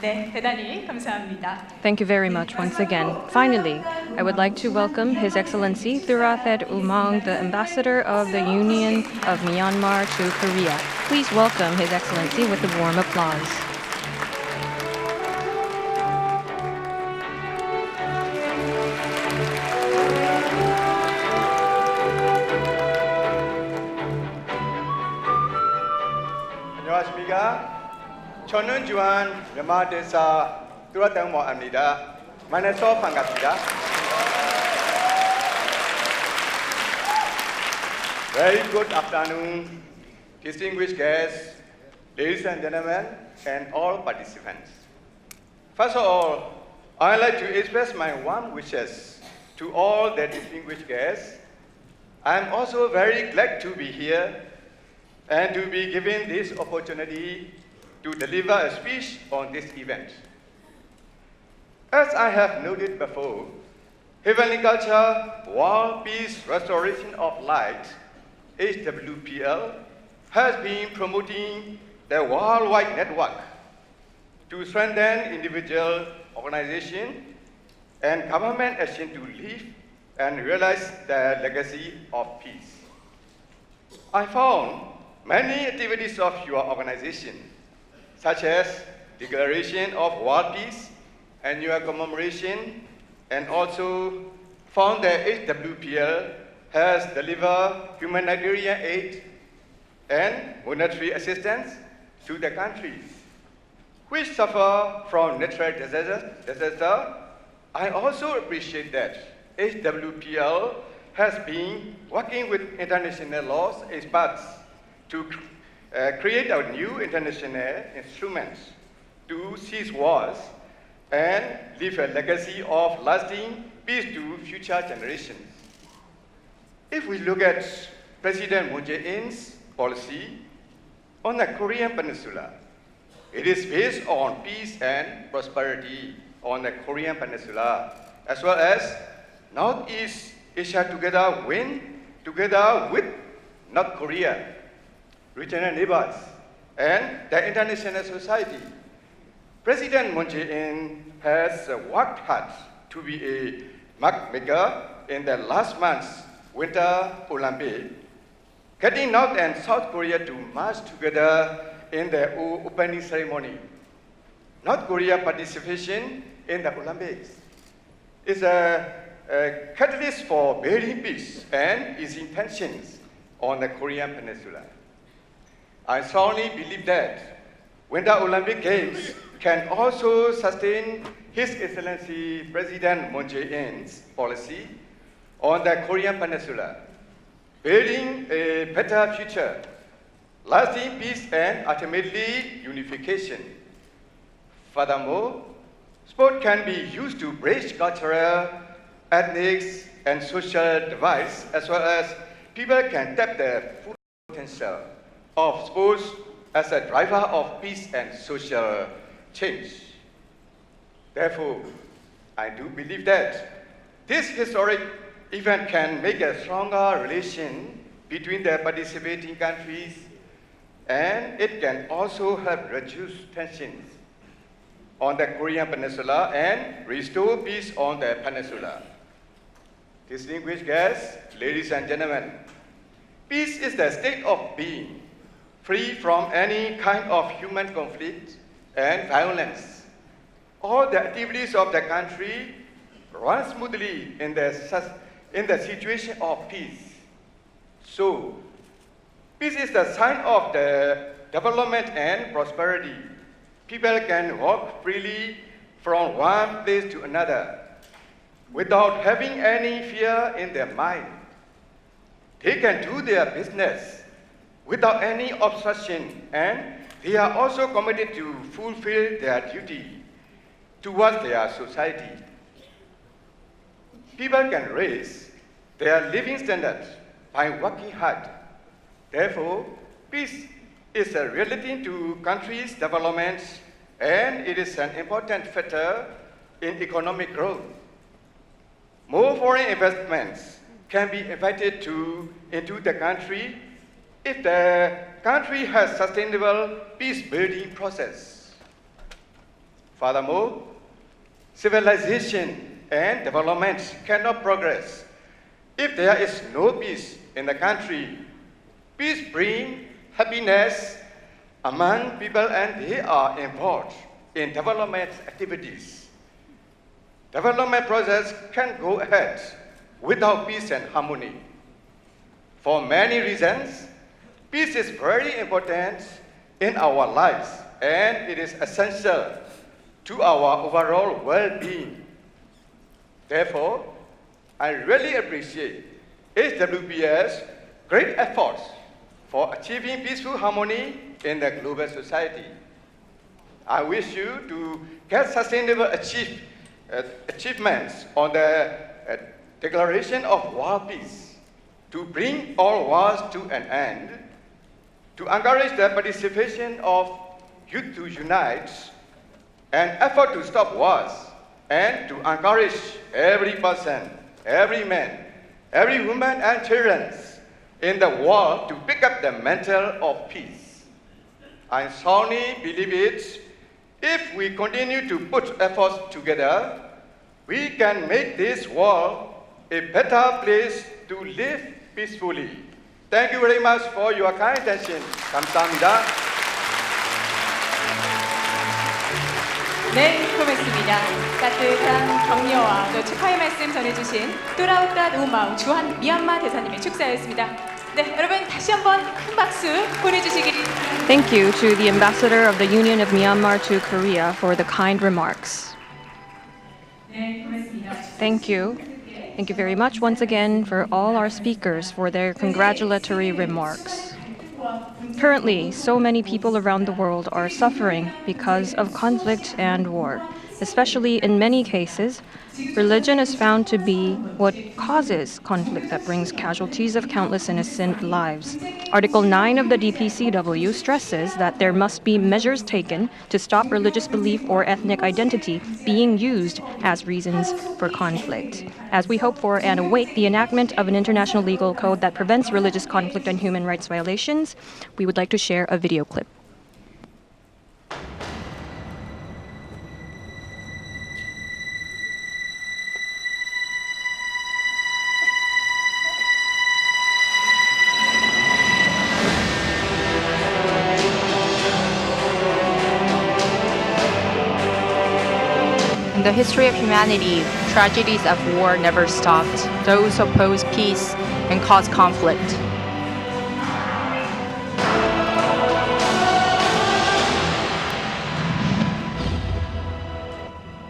네, 대단히 감사합니다. Thank you very much once again. Finally, I would like to welcome His Excellency Thurathed Umang, the Ambassador of the Union of Myanmar to Korea. Please welcome His Excellency with a warm applause. 안녕하십니까? 저는 주한 연마대사 뚜라땅모입니다. 만나서 반갑습니다. Very good afternoon, distinguished guests, ladies and gentlemen, and all participants. First of all, I'd like to express my warm wishes to all the distinguished guests. I'm also very glad to be here and to be given this opportunity to deliver a speech on this event. As I have noted before, Heavenly Culture World Peace Restoration of Light, HWPL, has been promoting the worldwide network to strengthen individual, organization, and government action to live and realize the legacy of peace. I found many activities of your organization, such as Declaration of World Peace, Annual Commemoration, and also found that HWPL has delivered humanitarian aid and monetary assistance to the countries which suffer from natural disaster. I also appreciate that HWPL has been working with international law experts to create a new international instruments to cease wars and leave a legacy of lasting peace to future generations. If we look at President Moon Jae-in's policy on the Korean Peninsula, it is based on peace and prosperity on the Korean Peninsula, as well as Northeast Asia together with North Korea, regional neighbors, and the international society. President Moon Jae-in has worked hard to be a mark maker in the last month's Winter Olympics, getting North and South Korea to march together in the opening ceremony. North Korea participation in the Olympics is a catalyst for building peace and easing tensions on the Korean Peninsula. I strongly believe that Winter Olympic Games can also sustain His Excellency President Moon Jae-in's policy on the Korean Peninsula, building a better future, lasting peace and ultimately unification. Furthermore, sport can be used to bridge cultural, ethnic, and social divides, as well as people can tap the full potential of sports as a driver of peace and social change. Therefore, I do believe that this historic event can make a stronger relation between the participating countries, and it can also help reduce tensions on the Korean Peninsula and restore peace on the peninsula. Distinguished guests, ladies and gentlemen, peace is the state of being, free from any kind of human conflict and violence. All the activities of the country run smoothly in the situation of peace. So, peace is the sign of the development and prosperity. People can walk freely from one place to another without having any fear in their mind. They can do their business without any obstruction, and they are also committed to fulfill their duty towards their society. People can raise their living standards by working hard. Therefore, peace is a reality to countries' development, and it is an important factor in economic growth. More foreign investments can be invited into the country if the country has sustainable peace-building process. Furthermore, civilization and development cannot progress if there is no peace in the country. Peace brings happiness among people, and they are involved in development activities. Development process can go ahead without peace and harmony. For many reasons, peace is very important in our lives, and it is essential to our overall well-being. Therefore, I really appreciate HWPL's great efforts for achieving peaceful harmony in the global society. I wish you to get sustainable achievements on the Declaration of World Peace, to bring all wars to an end, to encourage the participation of youth to unite, and effort to stop wars, and to encourage every person, every man, every woman and children in the world to pick up the mantle of peace. I strongly believe it. If we continue to put efforts together, we can make this world a better place to live peacefully. Thank you very much for your kind attention. 감사합니다. 네, 고맙습니다. 따뜻한 격려와 또 축하의 말씀 전해주신 뚜라우따 우마우 주한 미얀마 대사님의 축사였습니다. 네, 여러분 다시 한번 큰 박수 보내주시기. Thank you to the ambassador of the Union of Myanmar to Korea for the kind remarks. 네, 고맙습니다. Thank you. Thank you very much once again for all our speakers for their congratulatory remarks. Currently, so many people around the world are suffering because of conflict and war. Especially in many cases, religion is found to be what causes conflict that brings casualties of countless innocent lives. Article 9 of the DPCW stresses that there must be measures taken to stop religious belief or ethnic identity being used as reasons for conflict. As we hope for and await the enactment of an international legal code that prevents religious conflict and human rights violations, we would like to share a video clip. the history of humanity, tragedies of war never stopped. Those oppose peace and cause conflict.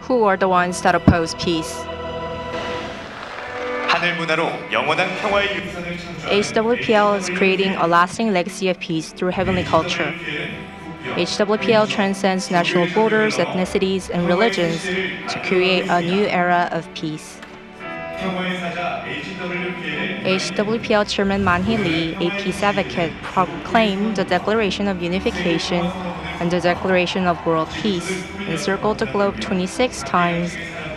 Who are the ones that oppose peace? 하늘 문화로 영원한 평화의 유산을 HWPL is creating a lasting legacy of peace through heavenly culture. HWPL transcends national borders, ethnicities, and religions to create a new era of peace. HWPL Chairman Man-hee Lee, a peace advocate, proclaimed the Declaration of Unification and the Declaration of World Peace and circled the globe 26 times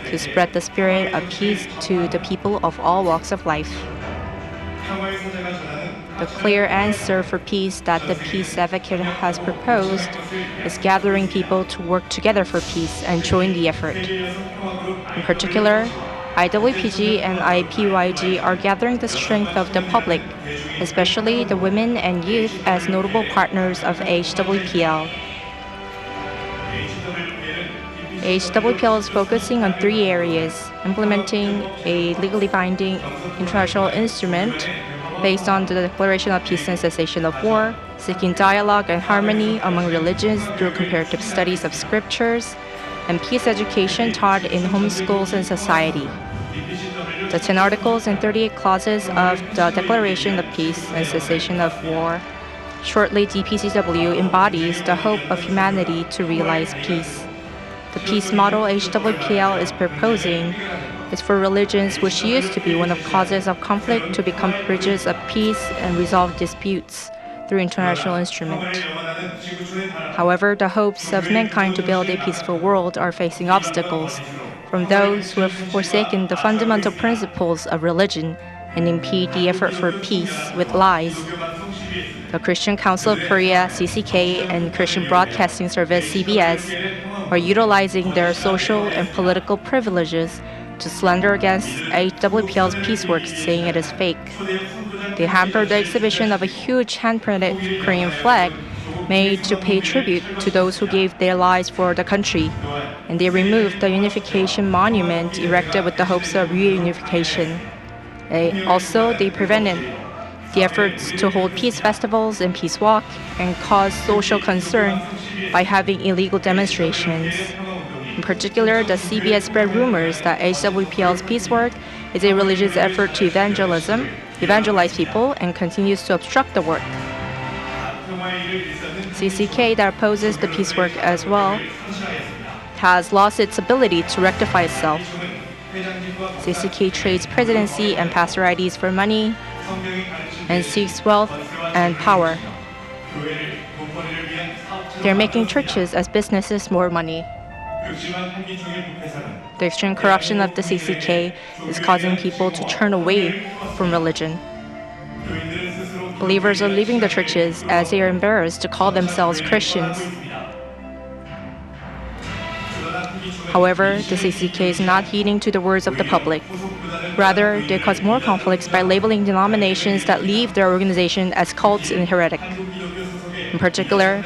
to spread the spirit of peace to the people of all walks of life. The clear answer for peace that the peace advocate has proposed is gathering people to work together for peace and join the effort. In particular, IWPG and IPYG are gathering the strength of the public, especially the women and youth, as notable partners of HWPL. HWPL is focusing on 3 areas: implementing a legally binding international instrument based on the Declaration of Peace and Cessation of War, seeking dialogue and harmony among religions through comparative studies of scriptures, and peace education taught in homeschools and society. The 10 articles and 38 clauses of the Declaration of Peace and Cessation of War, shortly DPCW, embodies the hope of humanity to realize peace. The peace model HWPL is proposing is for religions which used to be one of causes of conflict to become bridges of peace and resolve disputes through international instrument. However, the hopes of mankind to build a peaceful world are facing obstacles from those who have forsaken the fundamental principles of religion and impede the effort for peace with lies. The Christian Council of Korea, CCK, and Christian Broadcasting Service, CBS, are utilizing their social and political privileges to slander against HWPL's peace work, saying it is fake. They hampered the exhibition of a huge hand-printed Korean flag made to pay tribute to those who gave their lives for the country, and they removed the unification monument erected with the hopes of reunification. They prevented the efforts to hold peace festivals and peace walk and caused social concern by having illegal demonstrations. In particular, the CBS spread rumors that HWPL's peace work is a religious effort to evangelize people, and continues to obstruct the work. CCK, that opposes the peace work as well, has lost its ability to rectify itself. CCK trades presidency and pastor IDs for money and seeks wealth and power. They're making churches as businesses more money. The extreme corruption of the CCK is causing people to turn away from religion. Believers are leaving the churches as they are embarrassed to call themselves Christians. However, the CCK is not heeding to the words of the public. Rather, they cause more conflicts by labeling denominations that leave their organization as cults and heretic. In particular,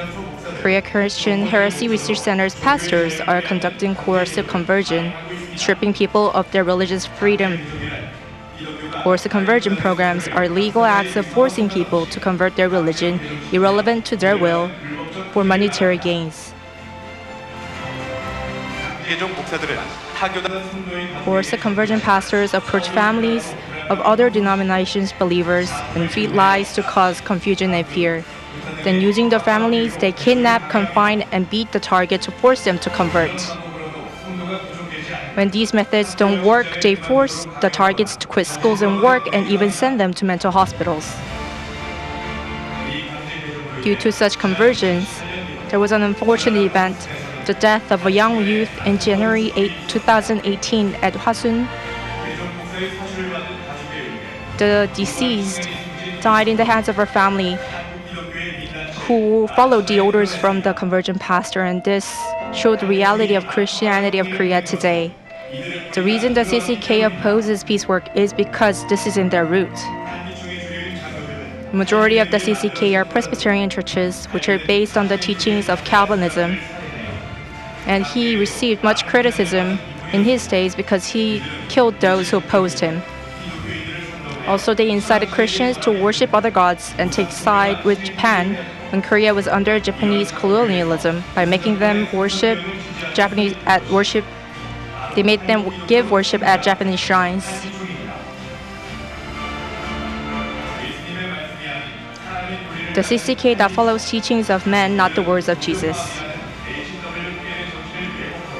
Korea Christian Heresy Research Center's pastors are conducting coercive conversion, stripping people of their religious freedom. Coercive conversion programs are legal acts of forcing people to convert their religion irrelevant to their will for monetary gains. Coercive conversion pastors approach families of other denominations' believers and feed lies to cause confusion and fear. Then, using the families, they kidnap, confine, and beat the target to force them to convert. When these methods don't work, they force the targets to quit schools and work, and even send them to mental hospitals. Due to such conversions, there was an unfortunate event, the death of a young youth in January 8, 2018 at Hwasun. The deceased died in the hands of her family, who followed the orders from the conversion pastor, and this showed the reality of Christianity of Korea today. The reason the CCK opposes peace work is because this is in their roots. The majority of the CCK are Presbyterian churches, which are based on the teachings of Calvinism, and he received much criticism in his days because he killed those who opposed him. Also, they incited Christians to worship other gods and take side with Japan when Korea was under Japanese colonialism by making them worship Japanese at worship. They made them give worship at Japanese shrines. The CCK that follows teachings of men, not the words of Jesus.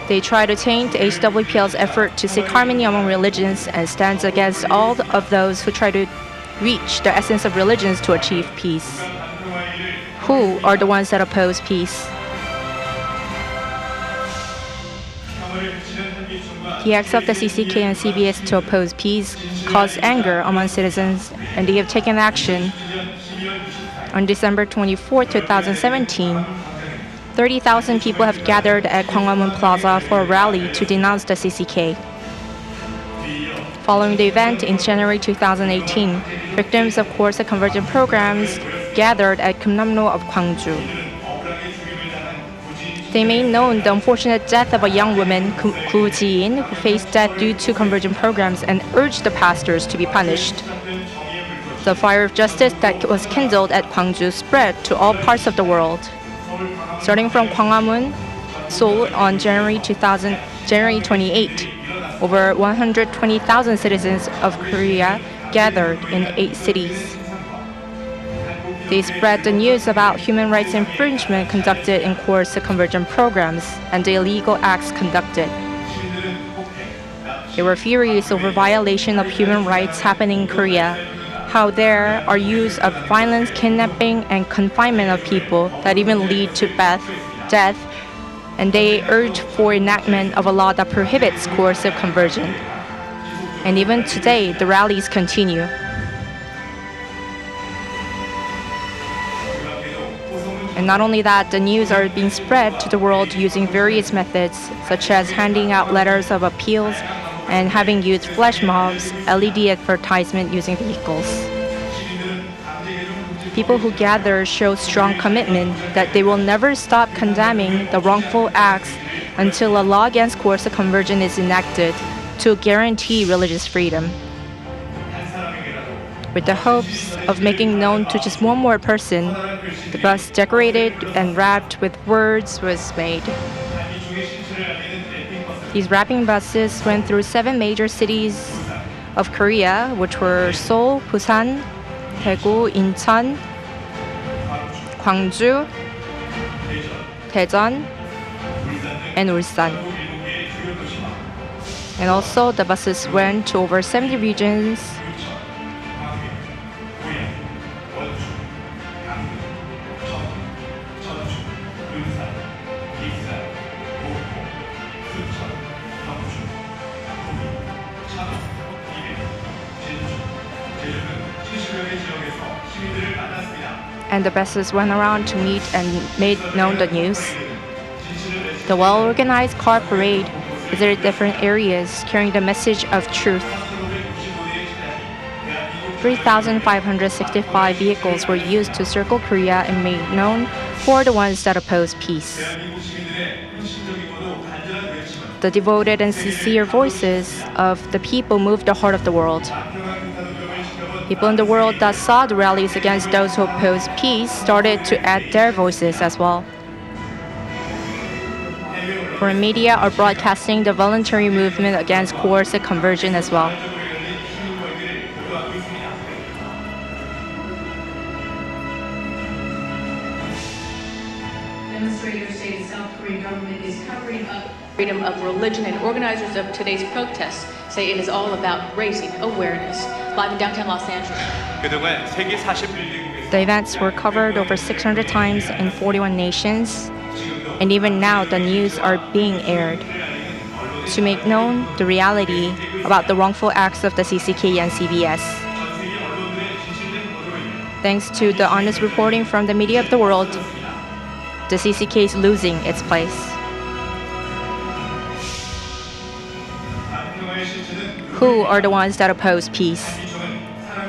They try to taint HWPL's effort to seek harmony among religions and stands against all of those who try to reach the essence of religions to achieve peace. Who are the ones that oppose peace? The acts of the CCK and CBS to oppose peace caused anger among citizens, and they have taken action. On December 24, 2017, 30,000 people have gathered at Gwanghwamun Plaza for a rally to denounce the CCK. Following the event in January 2018, victims of coercive conversion programs gathered at Kumnamno of Gwangju. They made known the unfortunate death of a young woman, Gu Ji-in, who faced death due to conversion programs and urged the pastors to be punished. The fire of justice that was kindled at Gwangju spread to all parts of the world. Starting from Gwanghwamun, Seoul on January 28, over 120,000 citizens of Korea gathered in 8 cities. They spread the news about human rights infringement conducted in coercive conversion programs and the illegal acts conducted. They were furious over violation of human rights happening in Korea, how there are use of violence, kidnapping, and confinement of people that even lead to death, and they urge for enactment of a law that prohibits coercive conversion. And even today, the rallies continue. And not only that, the news are being spread to the world using various methods, such as handing out letters of appeals and having used flash mobs, LED advertisement using vehicles. People who gather show strong commitment that they will never stop condemning the wrongful acts until a law against coercive conversion is enacted to guarantee religious freedom. With the hopes of making known to just one more person, the bus decorated and wrapped with words was made. These wrapping buses went through 7 major cities of Korea, which were Seoul, Busan, Daegu, Incheon, Gwangju, Daejeon, and Ulsan. And also the buses went to over 70 regions. And the buses went around to meet and made known the news. The well-organized car parade visited different areas carrying the message of truth. 3,565 vehicles were used to circle Korea and made known who are the ones that oppose peace. The devoted and sincere voices of the people moved the heart of the world. People in the world that saw the rallies against those who oppose peace started to add their voices as well. Foreign media are broadcasting the voluntary movement against coercive conversion as well. Demonstrators say the South Korean government is covering up freedom of religion, and organizers of today's protests say it is all about raising awareness. Live in downtown Los Angeles. 그동안 세계 40 The events were covered over 600 times in 41 nations, and even now the news are being aired to make known the reality about the wrongful acts of the CCK and CBS. Thanks to the honest reporting from the media of the world, the CCK is losing its place. Who are the ones that oppose peace?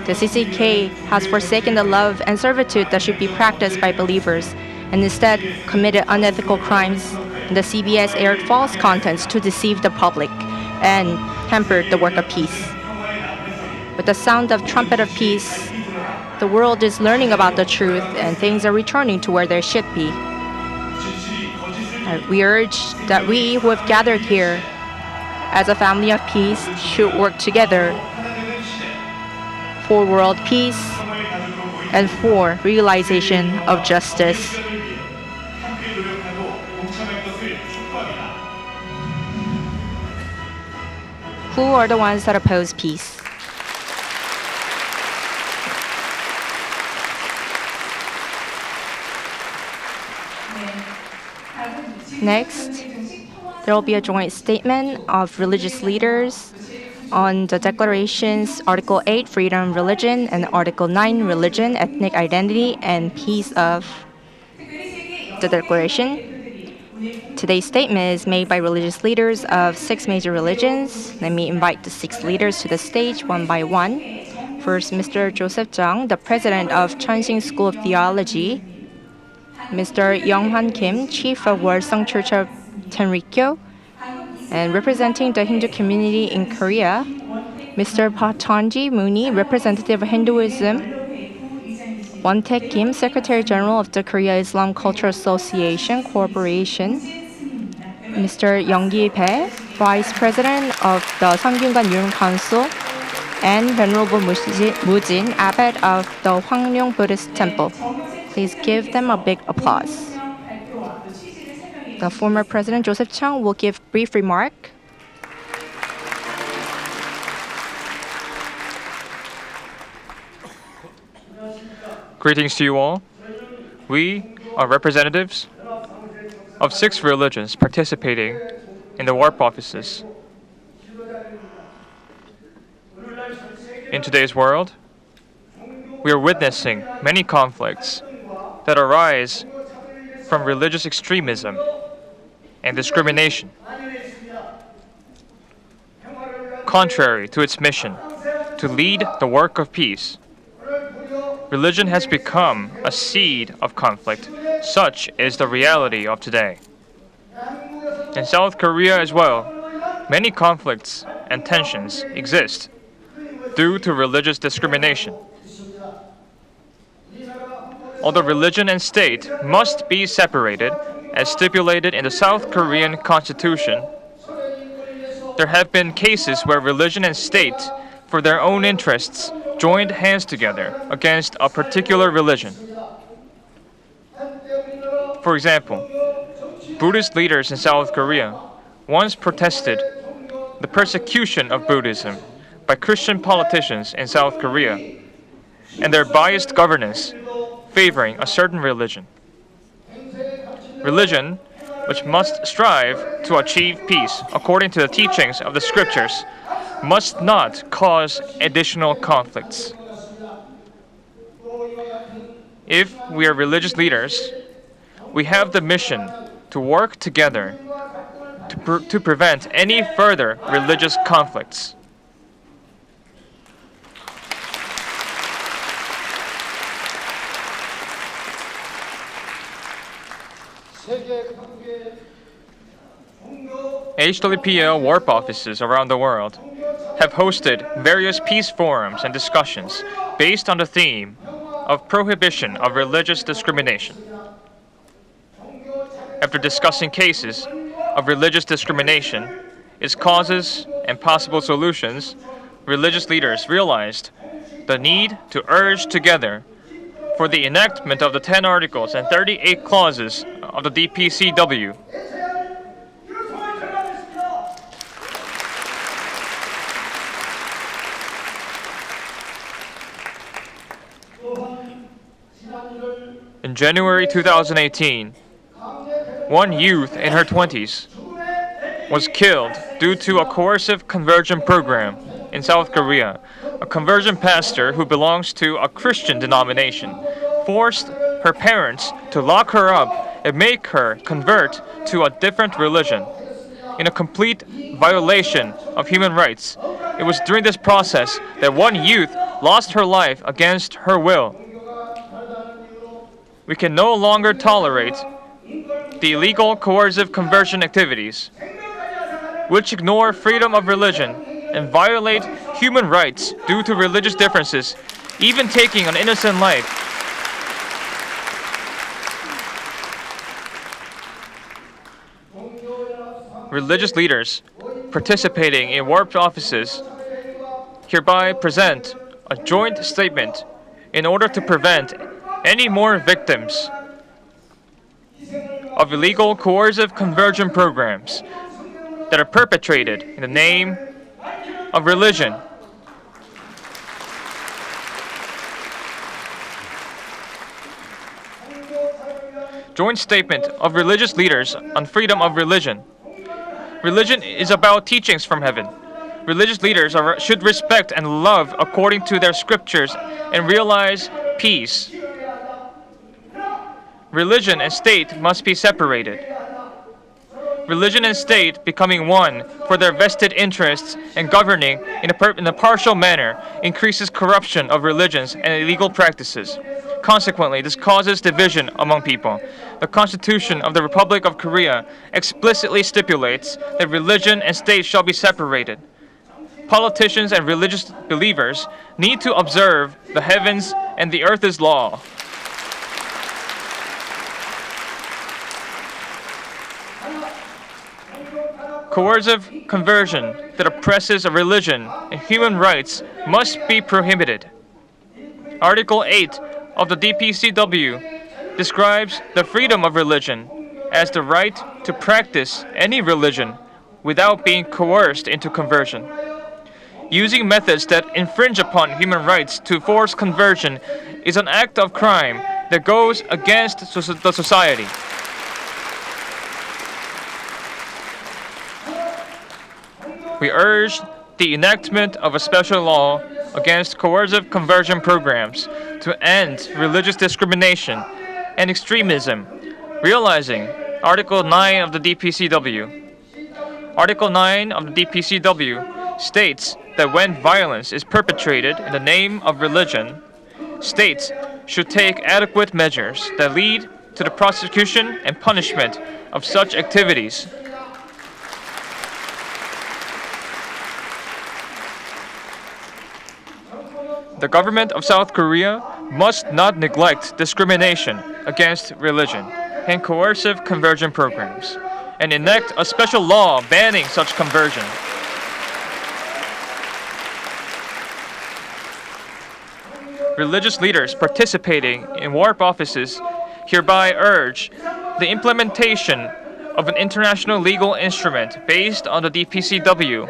The CCK has forsaken the love and servitude that should be practiced by believers and instead committed unethical crimes. The CBS aired false contents to deceive the public, and hampered the work of peace. With the sound of trumpet of peace, the world is learning about the truth and things are returning to where they should be. We urge that we who have gathered here as a family of peace should work together for world peace and for realization of justice. Who are the ones that oppose peace? Next, there will be a joint statement of religious leaders on the Declaration's Article 8, Freedom, Religion, and Article 9, Religion, Ethnic Identity, and Peace of the Declaration. Today's statement is made by religious leaders of 6 major religions. Let me invite the 6 leaders to the stage one by one. First, Mr. Joseph Jung, the president of Chunxing School of Theology. Mr. Young-hwan Kim, chief of Walsung Church of Tenrikyo. And representing the Hindu community in Korea, Mr. Patanji Muni, representative of Hinduism. Won-taek Kim, Secretary General of the Korea Islam Cultural Association Corporation. Mr. Young-gi Bae, Vice President of the Samgyungan Union Council. And Venerable Mujin, Abbot of the Hwangryong Buddhist Temple. Please give them a big applause. The former President Joseph Chung will give brief remark. Greetings to you all. We are representatives of 6 religions participating in the warp offices. In today's world, we are witnessing many conflicts that arise from religious extremism and discrimination. Contrary to its mission to lead the work of peace, religion has become a seed of conflict. Such is the reality of today. In South Korea as well, many conflicts and tensions exist due to religious discrimination. Although religion and state must be separated, as stipulated in the South Korean Constitution, there have been cases where religion and state, for their own interests, joined hands together against a particular religion. For example, Buddhist leaders in South Korea once protested the persecution of Buddhism by Christian politicians in South Korea and their biased governance favoring a certain religion. Religion, which must strive to achieve peace according to the teachings of the scriptures, must not cause additional conflicts. If we are religious leaders, we have the mission to work together to prevent any further religious conflicts. HWPL warp offices around the world have hosted various peace forums and discussions based on the theme of prohibition of religious discrimination. After discussing cases of religious discrimination, its causes, and possible solutions, religious leaders realized the need to urge together for the enactment of the 10 articles and 38 clauses of the DPCW. In January 2018, one youth in her 20s was killed due to a coercive conversion program in South Korea. A conversion pastor who belongs to a Christian denomination forced her parents to lock her up and make her convert to a different religion. In a complete violation of human rights, it was during this process that one youth lost her life against her will. We can no longer tolerate the illegal coercive conversion activities. which ignore freedom of religion and violate human rights due to religious differences, even taking an innocent life. Religious leaders participating in warped offices hereby present a joint statement in order to prevent any more victims of illegal coercive conversion programs that are perpetrated in the name of religion. Joint statement of religious leaders on freedom of religion. Religion is about teachings from heaven. Religious leaders should respect and love according to their scriptures and realize peace. Religion and state must be separated. Religion and state becoming one for their vested interests and governing in a partial manner increases corruption of religions and illegal practices. Consequently, this causes division among people. The Constitution of the Republic of Korea explicitly stipulates that religion and state shall be separated. Politicians and religious believers need to observe the heavens and the earth's law. Coercive conversion that oppresses a religion and human rights must be prohibited. Article 8 of the DPCW describes the freedom of religion as the right to practice any religion without being coerced into conversion. Using methods that infringe upon human rights to force conversion is an act of crime that goes against the society. We urge the enactment of a special law against coercive conversion programs to end religious discrimination and extremism, realizing Article 9 of the DPCW. Article 9 of the DPCW states that when violence is perpetrated in the name of religion, states should take adequate measures that lead to the prosecution and punishment of such activities. The government of South Korea must not neglect discrimination against religion and coercive conversion programs, and enact a special law banning such conversion. Religious leaders participating in warp offices hereby urge the implementation of an international legal instrument based on the DPCW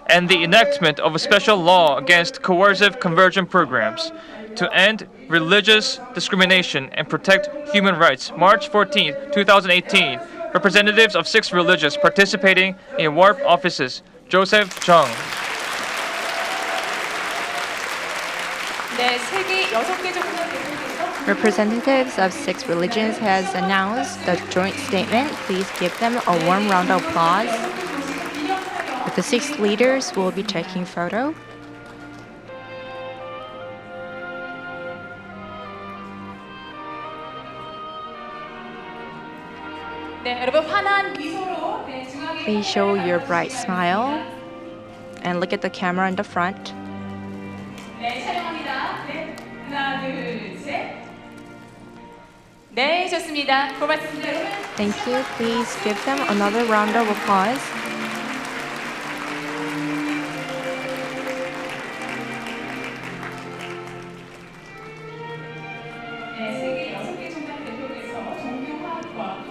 and the enactment of a special law against coercive conversion programs to end religious discrimination and protect human rights. March 14, 2018, representatives of 6 religions participating in warp offices. Joseph Jung. 네, 3개, 6개 정도. Representatives of 6 religions has announced the joint statement. Please give them a warm round of applause. With the 6 leaders will be taking photo. 네, 여러분 환한 미소로 중앙에 Please show your bright smile and look at the camera in the front. 네, 촬영합니다. 네, 하나, 둘, 셋. 네, 좋습니다. 고맙습니다. Thank you. Please give them another round of applause.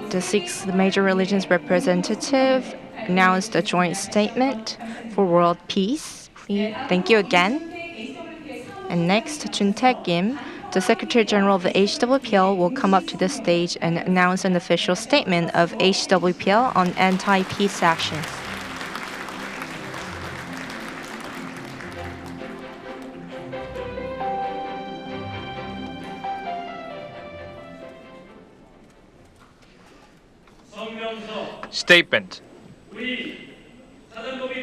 The 6 major religions representative announced a joint statement for world peace. Thank you again. And next, Chun Tae Kim, the Secretary General of the HWPL, will come up to the stage and announce an official statement of HWPL on anti-peace actions. Statement.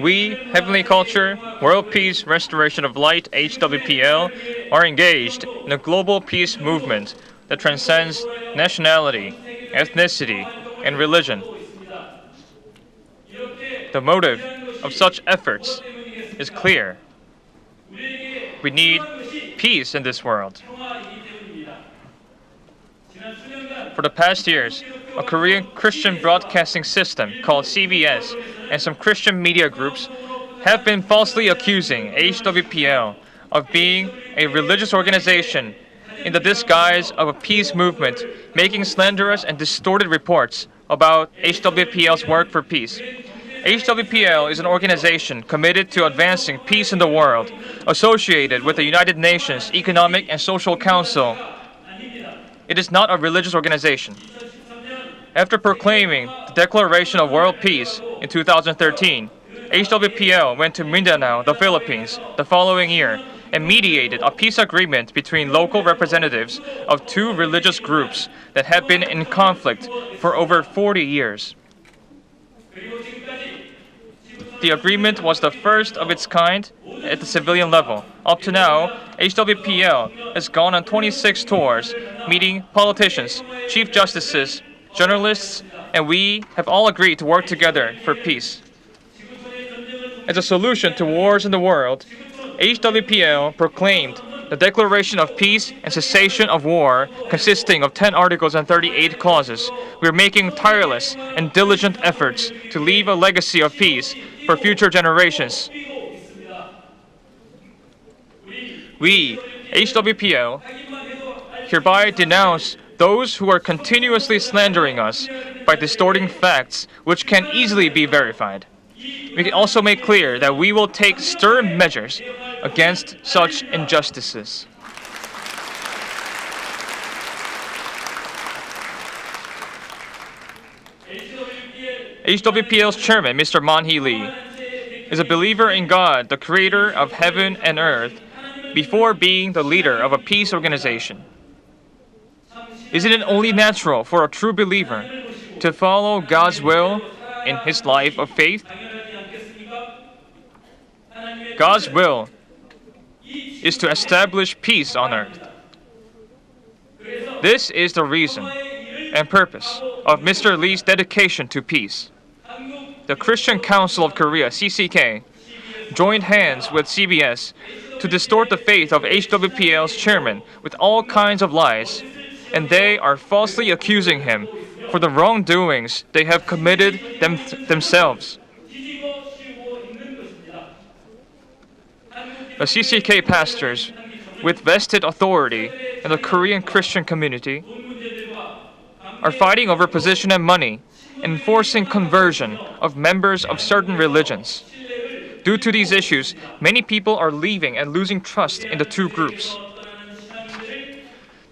We, Heavenly Culture, World Peace, Restoration of Light, HWPL, are engaged in a global peace movement that transcends nationality, ethnicity, and religion. The motive of such efforts is clear. We need peace in this world. For the past years, a Korean Christian broadcasting system called CBS and some Christian media groups have been falsely accusing HWPL of being a religious organization in the disguise of a peace movement, making slanderous and distorted reports about HWPL's work for peace. HWPL is an organization committed to advancing peace in the world, associated with the United Nations Economic and Social Council. It is not a religious organization. After proclaiming the Declaration of World Peace in 2013, HWPL went to Mindanao, the Philippines, the following year and mediated a peace agreement between local representatives of two religious groups that had been in conflict for over 40 years. The agreement was the first of its kind at the civilian level. Up to now, HWPL has gone on 26 tours, meeting politicians, chief justices, journalists, and we have all agreed to work together for peace. As a solution to wars in the world, HWPL proclaimed the Declaration of Peace and Cessation of War, consisting of 10 articles and 38 clauses. We are making tireless and diligent efforts to leave a legacy of peace for future generations. We, HWPL, hereby denounce those who are continuously slandering us by distorting facts which can easily be verified. We can also make clear that we will take stern measures against such injustices. HWPL's chairman, Mr. Man-hee Lee, is a believer in God, the creator of heaven and earth, before being the leader of a peace organization. Isn't it only natural for a true believer to follow God's will in his life of faith? God's will is to establish peace on earth. This is the reason and purpose of Mr. Lee's dedication to peace. The Christian Council of Korea, CCK, joined hands with CBS to distort the faith of HWPL's chairman with all kinds of lies, and they are falsely accusing him for the wrongdoings they have committed themselves. The CCK pastors, with vested authority in the Korean Christian community, are fighting over position and money, enforcing conversion of members of certain religions. Due to these issues, many people are leaving and losing trust in the two groups.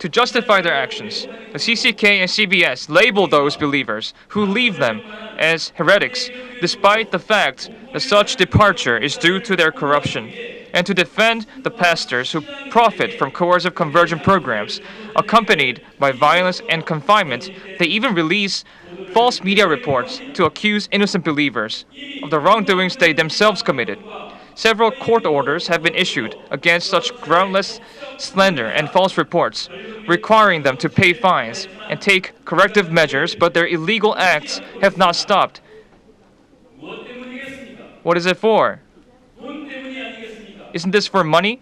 To justify their actions, the CCK and CBS label those believers who leave them as heretics, despite the fact that such departure is due to their corruption. And to defend the pastors who profit from coercive conversion programs, accompanied by violence and confinement, they even release false media reports to accuse innocent believers of the wrongdoings they themselves committed. Several court orders have been issued against such groundless slander and false reports, requiring them to pay fines and take corrective measures, but their illegal acts have not stopped. What is it for? Isn't this for money?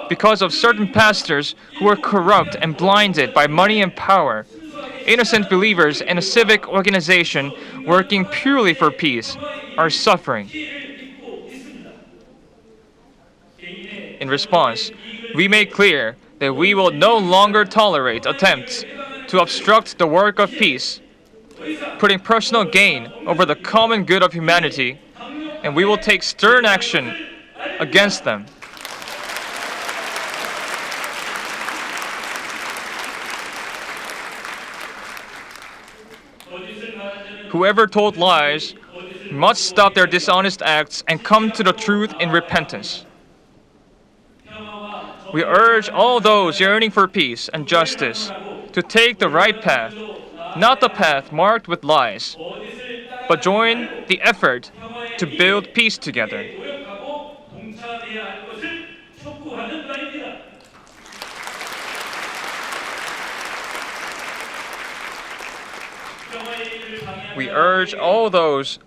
Because of certain pastors who are corrupt and blinded by money and power, innocent believers and a civic organization working purely for peace are suffering. In response, we make clear that we will no longer tolerate attempts to obstruct the work of peace, putting personal gain over the common good of humanity, and we will take stern action against them. Whoever told lies must stop their dishonest acts and come to the truth in repentance. We urge all those yearning for peace and justice to take the right path, not the path marked with lies, but join the effort to build peace together. We urge all those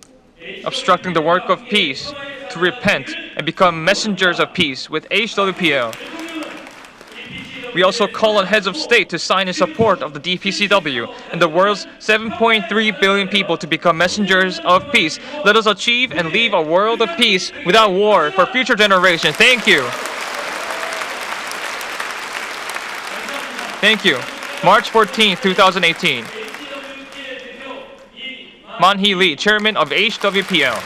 obstructing the work of peace to repent and become messengers of peace with HWPL. We also call on heads of state to sign in support of the DPCW and the world's 7.3 billion people to become messengers of peace. Let us achieve and leave a world of peace without war for future generations. Thank you. Thank you. March 14, 2018. Man-hee Lee, Chairman of HWPL.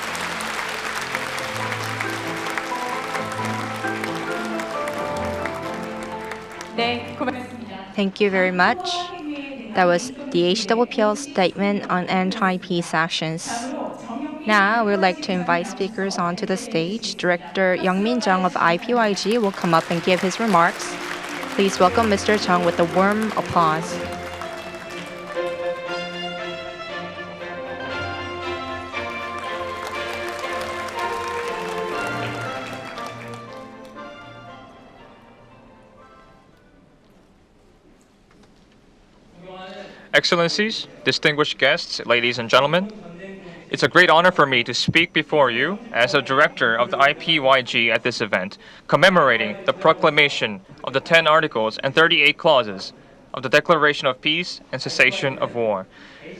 네, 고맙습니다. Thank you very much. That was the HWPL statement on anti-peace actions. Now, we'd like to invite speakers onto the stage. Director Youngmin Jung of IPYG will come up and give his remarks. Please welcome Mr. Jung with a warm applause. Excellencies, distinguished guests, ladies and gentlemen, it's a great honor for me to speak before you as a director of the IPYG at this event, commemorating the proclamation of the 10 Articles and 38 Clauses of the Declaration of Peace and Cessation of War.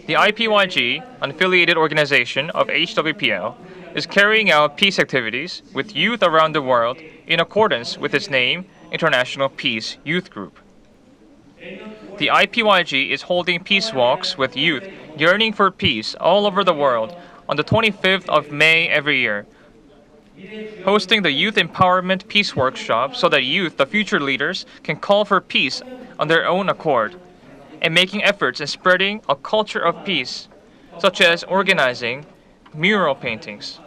The IPYG, an affiliated organization of HWPL, is carrying out peace activities with youth around the world in accordance with its name, International Peace Youth Group. The IPYG is holding peace walks with youth yearning for peace all over the world on the 25th of May every year, hosting the Youth Empowerment Peace Workshop so that youth, the future leaders, can call for peace on their own accord, and making efforts in spreading a culture of peace, such as organizing mural paintings.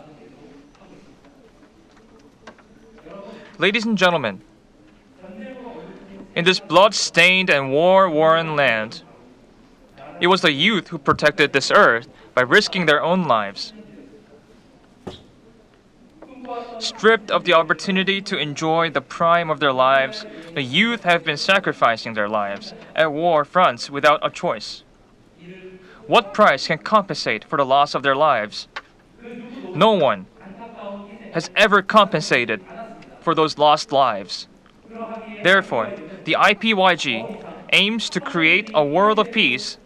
Ladies and gentlemen, in this blood-stained and war-worn land, it was the youth who protected this earth by risking their own lives. Stripped of the opportunity to enjoy the prime of their lives, the youth have been sacrificing their lives at war fronts without a choice. What price can compensate for the loss of their lives? No one has ever compensated for those lost lives. Therefore, the IPYG aims to create a world of peace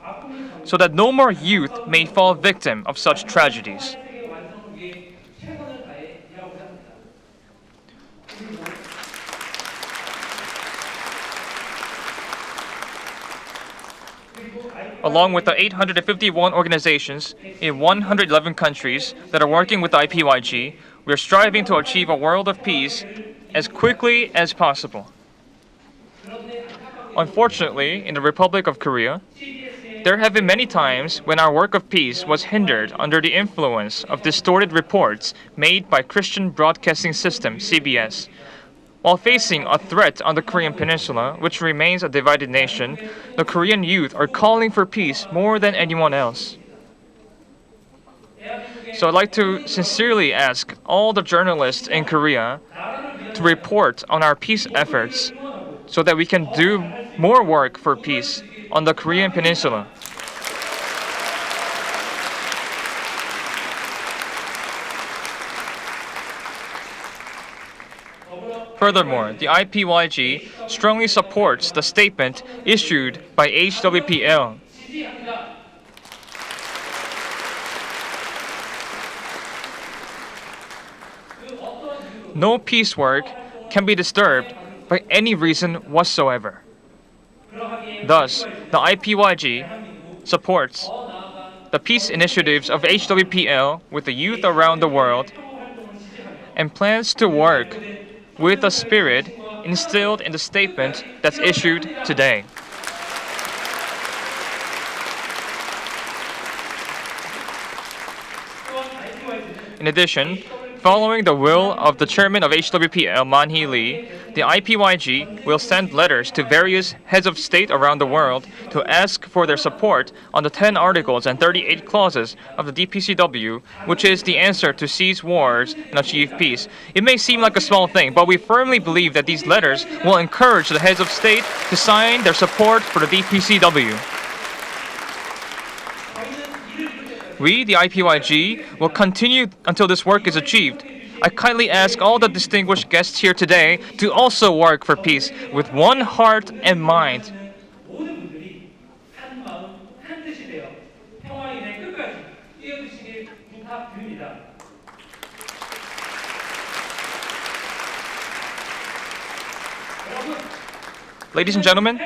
so that no more youth may fall victim of such tragedies. Along with the 851 organizations in 111 countries that are working with the IPYG, we are striving to achieve a world of peace as quickly as possible. Unfortunately, in the Republic of Korea, there have been many times when our work of peace was hindered under the influence of distorted reports made by Christian Broadcasting System, CBS. While facing a threat on the Korean Peninsula, which remains a divided nation, the Korean youth are calling for peace more than anyone else. So I'd like to sincerely ask all the journalists in Korea to report on our peace efforts so that we can do more work for peace on the Korean Peninsula. Furthermore, the IPYG strongly supports the statement issued by HWPL. No peace work can be disturbed by any reason whatsoever. Thus, the IPYG supports the peace initiatives of HWPL with the youth around the world and plans to work with the spirit instilled in the statement that's issued today. In addition, following the will of the chairman of HWPL, Man-hee Lee, the IPYG will send letters to various heads of state around the world to ask for their support on the 10 Articles and 38 Clauses of the DPCW, which is the answer to cease wars and achieve peace. It may seem like a small thing, but we firmly believe that these letters will encourage the heads of state to sign their support for the DPCW. We, the IPYG, will continue until this work is achieved. I kindly ask all the distinguished guests here today to also work for peace with one heart and mind. Ladies and gentlemen,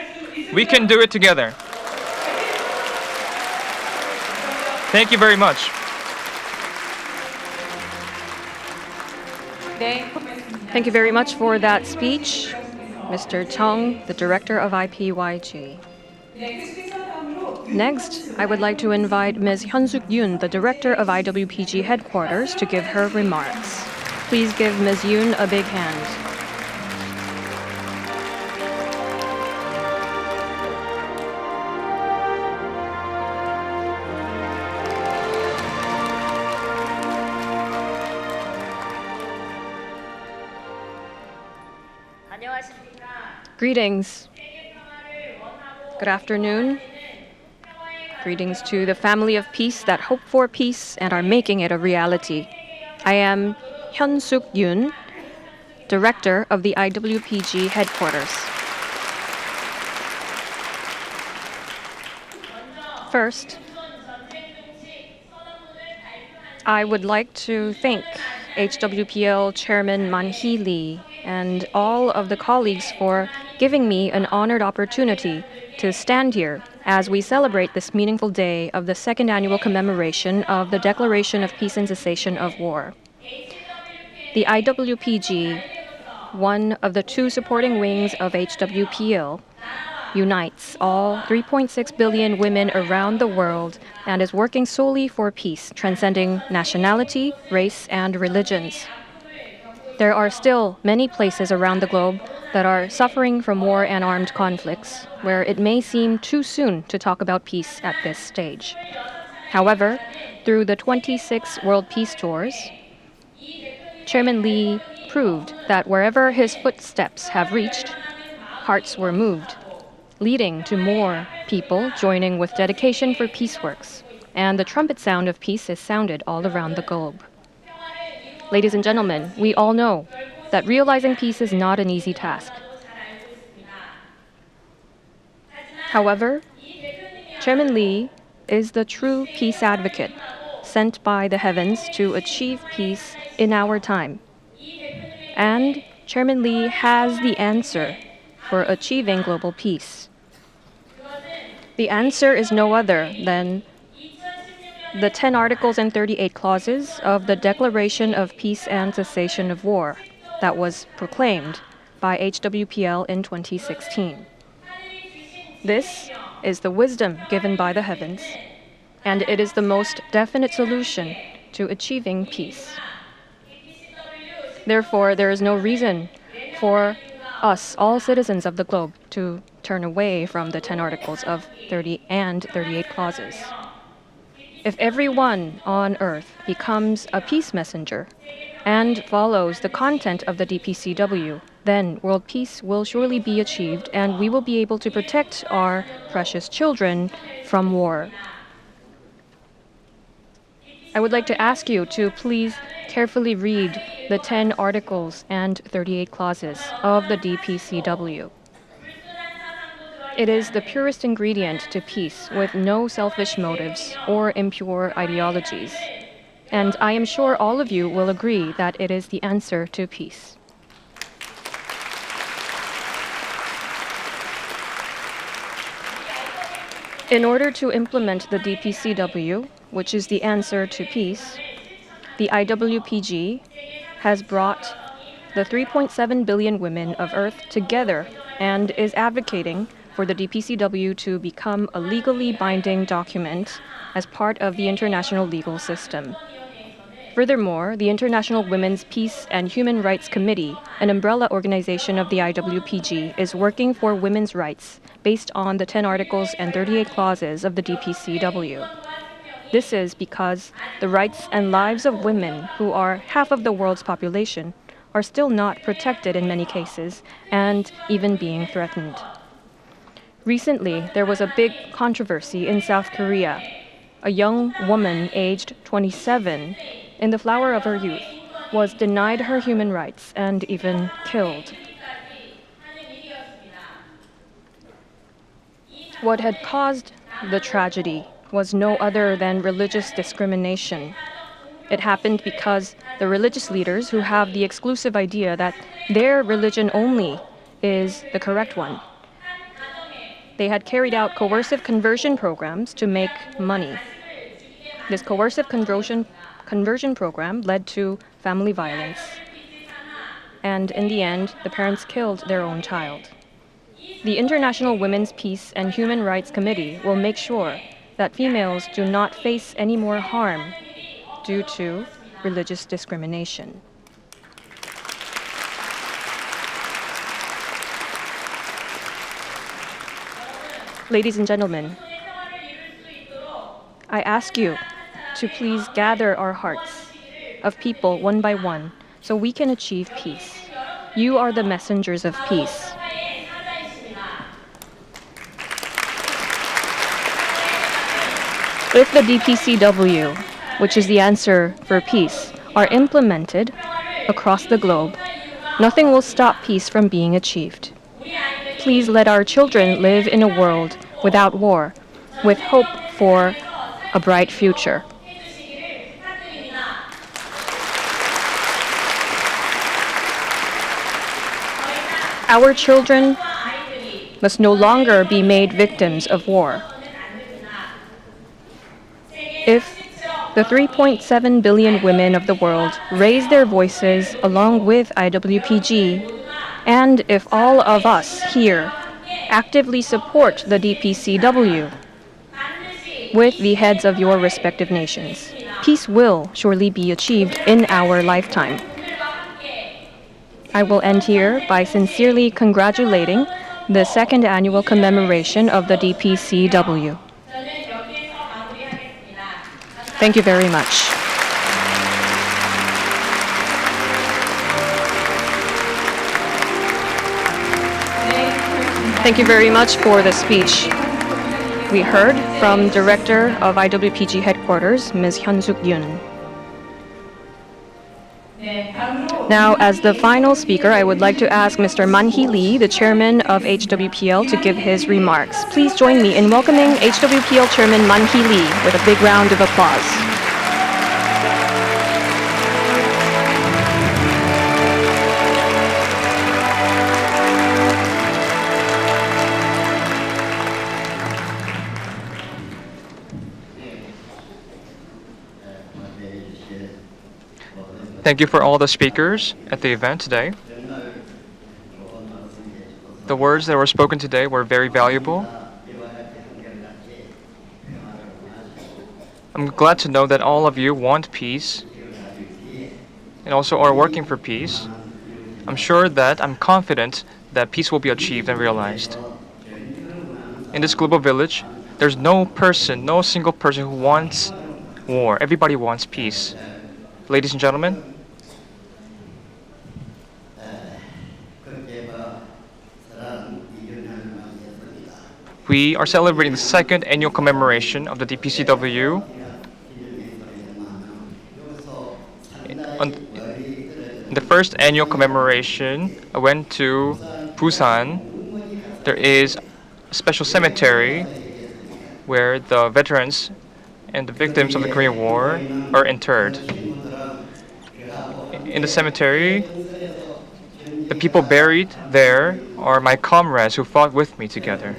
we can do it together. Thank you very much. Thank you very much for that speech, Mr. Chung, the director of IPYG. Next, I would like to invite Ms. Hyun-suk Yoon, the director of IWPG headquarters, to give her remarks. Please give Ms. Yoon a big hand. Greetings. Good afternoon. Greetings to the family of peace that hope for peace and are making it a reality. I am Hyun-suk Yoon, director of the IWPG headquarters. First, I would like to thank HWPL Chairman Man-hee Lee and all of the colleagues for giving me an honored opportunity to stand here as we celebrate this meaningful day of the second annual commemoration of the Declaration of Peace and Cessation of War. The IWPG, one of the two supporting wings of HWPL, unites all 3.6 billion women around the world and is working solely for peace, transcending nationality, race, and religions. There are still many places around the globe that are suffering from war and armed conflicts, where it may seem too soon to talk about peace at this stage. However, through the 26 World Peace Tours, Chairman Lee proved that wherever his footsteps have reached, hearts were moved, leading to more people joining with dedication for peace works, and the trumpet sound of peace is sounded all around the globe. Ladies and gentlemen, we all know that realizing peace is not an easy task. However, Chairman Lee is the true peace advocate sent by the heavens to achieve peace in our time. And Chairman Lee has the answer for achieving global peace. The answer is no other than the 10 articles and 38 clauses of the Declaration of Peace and Cessation of War that was proclaimed by HWPL in 2016. This is the wisdom given by the heavens, and it is the most definite solution to achieving peace. Therefore, there is no reason for us, all citizens of the globe, to turn away from the 10 articles of 30 and 38 clauses. If everyone on earth becomes a peace messenger and follows the content of the DPCW, then world peace will surely be achieved and we will be able to protect our precious children from war. I would like to ask you to please carefully read the 10 articles and 38 clauses of the DPCW. It is the purest ingredient to peace with no selfish motives or impure ideologies. And I am sure all of you will agree that it is the answer to peace. In order to implement the DPCW, which is the answer to peace, the IWPG has brought the 3.7 billion women of Earth together and is advocating for the DPCW to become a legally binding document as part of the international legal system. Furthermore, the International Women's Peace and Human Rights Committee, an umbrella organization of the IWPG, is working for women's rights based on the 10 articles and 38 clauses of the DPCW. This is because the rights and lives of women, who are half of the world's population, are still not protected in many cases and even being threatened. Recently, there was a big controversy in South Korea. a young woman aged 27, in the flower of her youth, was denied her human rights and even killed. What had caused the tragedy was no other than religious discrimination. It happened because the religious leaders who have the exclusive idea that their religion only is the correct one. They had carried out coercive conversion programs to make money. This coercive conversion program led to family violence. And in the end, the parents killed their own child. The International Women's Peace and Human Rights Committee will make sure that females do not face any more harm due to religious discrimination. Ladies and gentlemen, I ask you to please gather our hearts of people one by one so we can achieve peace. You are the messengers of peace. If the DPCW, which is the answer for peace, are implemented across the globe, nothing will stop peace from being achieved. Please let our children live in a world without war, with hope for a bright future. Our children must no longer be made victims of war. If the 3.7 billion women of the world raise their voices along with IWPG, and if all of us here actively support the DPCW with the heads of your respective nations, peace will surely be achieved in our lifetime. I will end here by sincerely congratulating the second annual commemoration of the DPCW. Thank you very much. Thank you very much for the speech. We heard from Director of IWPG Headquarters, Ms. Hyun-suk Yoon. Now, as the final speaker, I would like to ask Mr. Man-hee Lee, the chairman of HWPL, to give his remarks. Please join me in welcoming HWPL Chairman Man-hee Lee with a big round of applause. Thank you for all the speakers at the event today. The words that were spoken today were very valuable. I'm glad to know that all of you want peace and also are working for peace. I'm confident that peace will be achieved and realized. In this global village, there's no single person who wants war. Everybody wants peace. Ladies and gentlemen, we are celebrating the second annual commemoration of the DPCW. In the first annual commemoration, I went to Busan. There is a special cemetery where the veterans and the victims of the Korean War are interred. In the cemetery, the people buried there are my comrades who fought with me together.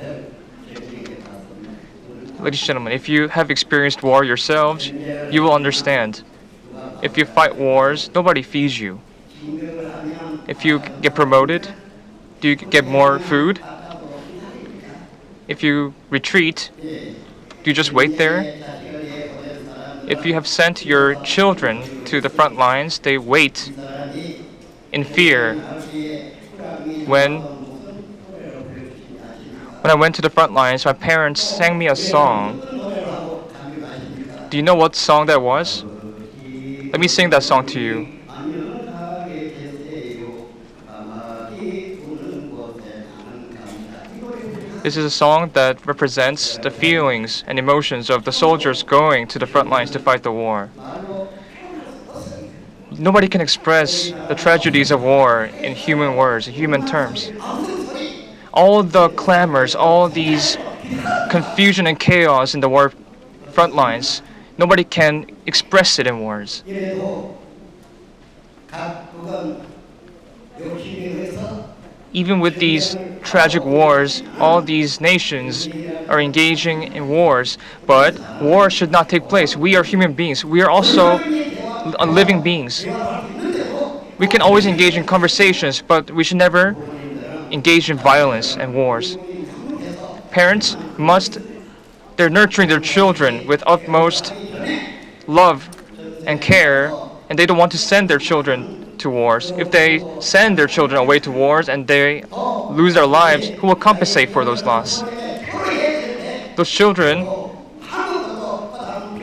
Ladies and gentlemen, if you have experienced war yourselves, you will understand. If you fight wars, nobody feeds you. If you get promoted, do you get more food? If you retreat, do you just wait there? If you have sent your children to the front lines, they wait in fear. When I went to the front lines, my parents sang me a song. Do you know what song that was? Let me sing that song to you. This is a song that represents the feelings and emotions of the soldiers going to the front lines to fight the war. Nobody can express the tragedies of war in human words, in human terms. All the clamors, all these confusion and chaos in the war front lines, nobody can express it in words. Even with these tragic wars, all these nations are engaging in wars, but war should not take place. We are human beings. We are also living beings. We can always engage in conversations, but we should never engage in violence and wars. Parents they're nurturing their children with utmost love and care, and they don't want to send their children to wars. If they send their children away to wars and they lose their lives, who will compensate for those losses? Those children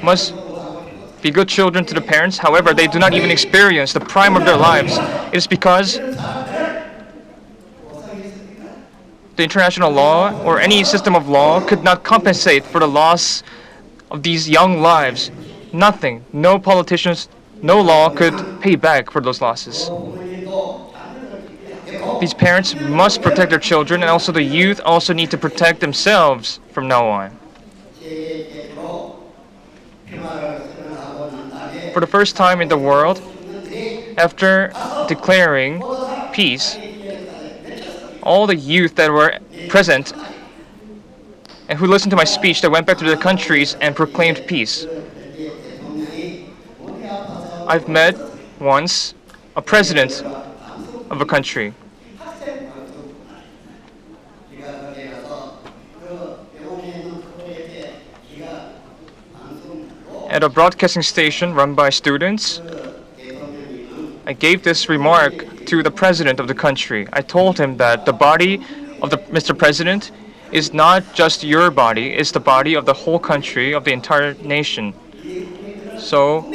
must be good children to the parents. However, they do not even experience the prime of their lives. It is because the international law or any system of law could not compensate for the loss of these young lives. Nothing, no politicians, no law could pay back for those losses. These parents must protect their children, and also the youth also need to protect themselves from now on. For the first time in the world, after declaring peace, all the youth that were present and who listened to my speech, they went back to their countries and proclaimed peace. I've met once a president of a country. At a broadcasting station run by students, I gave this remark to the president of the country. I told him that the body of Mr. President is not just your body, it's the body of the whole country, of the entire nation. So,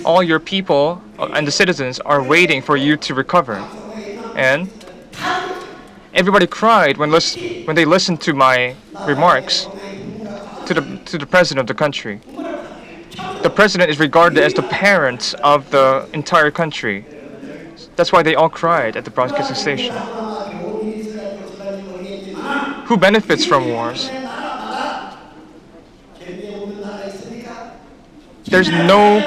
all your people and the citizens are waiting for you to recover. And everybody cried when they listened to my remarks to the president of the country. The president is regarded as the parent of the entire country. That's why they all cried at the broadcasting station. Who benefits from wars? There's no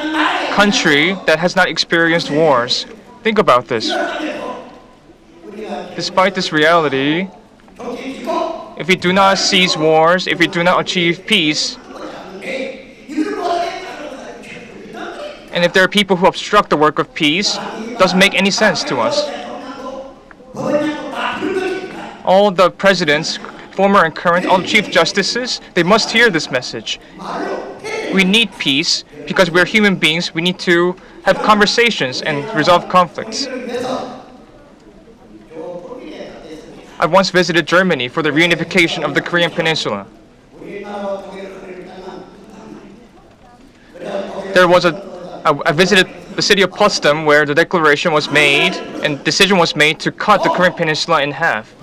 country that has not experienced wars. Think about this. Despite this reality, if we do not cease wars, if we do not achieve peace, and if there are people who obstruct the work of peace, it doesn't make any sense to us. All the presidents, former and current, all the chief justices, they must hear this message. We need peace because we're human beings. We need to have conversations and resolve conflicts. I once visited Germany for the reunification of the Korean Peninsula. I visited the city of Potsdam where the declaration was made and decision was made to cut the Korean Peninsula in half.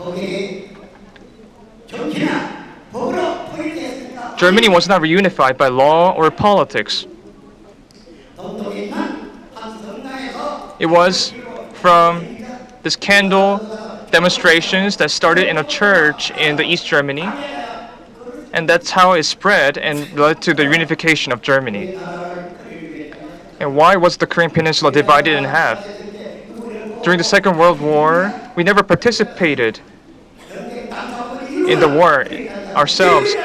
Germany was not reunified by law or politics. It was from this candle demonstrations that started in a church in the East Germany, and that's how it spread and led to the reunification of Germany. And why was the Korean Peninsula divided in half? During the Second World War, we never participated in the war ourselves.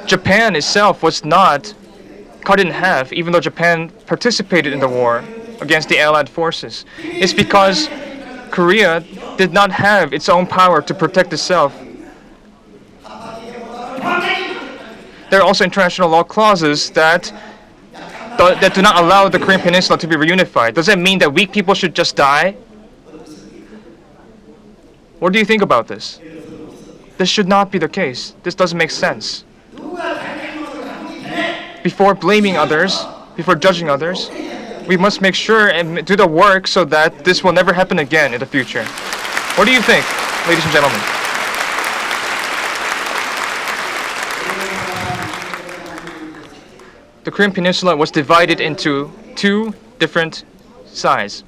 Japan itself was not cut in half, even though Japan participated in the war against the Allied forces. It's because Korea did not have its own power to protect itself. There are also international law clauses that do not allow the Korean Peninsula to be reunified. Does that mean that weak people should just die? What do you think about this? This should not be the case. This doesn't make sense. Before blaming others, before judging others, we must make sure and do the work so that this will never happen again in the future. What do you think, ladies and gentlemen? the Korean Peninsula was divided into two different sides.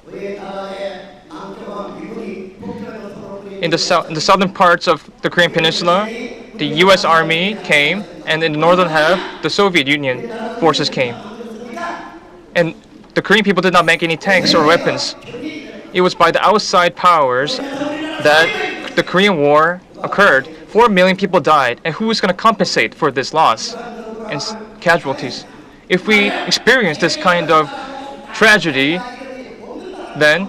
In the southern parts of the Korean Peninsula, the U.S. Army came, and in the northern half, the Soviet Union forces came. And the Korean people did not make any tanks or weapons. It was by the outside powers that the Korean War occurred. 4 million people died, and who is going to compensate for this loss and casualties? If we experience this kind of tragedy, then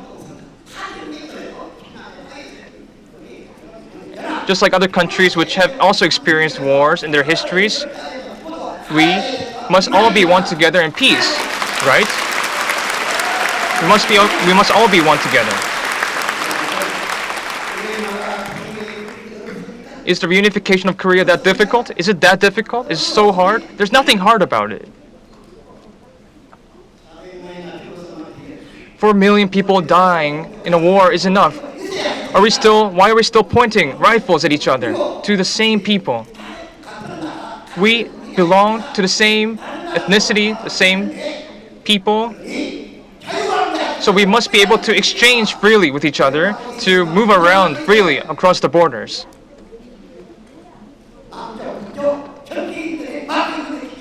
just like other countries which have also experienced wars in their histories, we must all be one together in peace, right? We must all be one together. Is the reunification of Korea that difficult? Is it that difficult? Is it so hard? There's nothing hard about it. 4 million people dying in a war is enough. Why are we still pointing rifles at each other, to the same people? We belong to the same ethnicity, the same people. So we must be able to exchange freely with each other, to move around freely across the borders.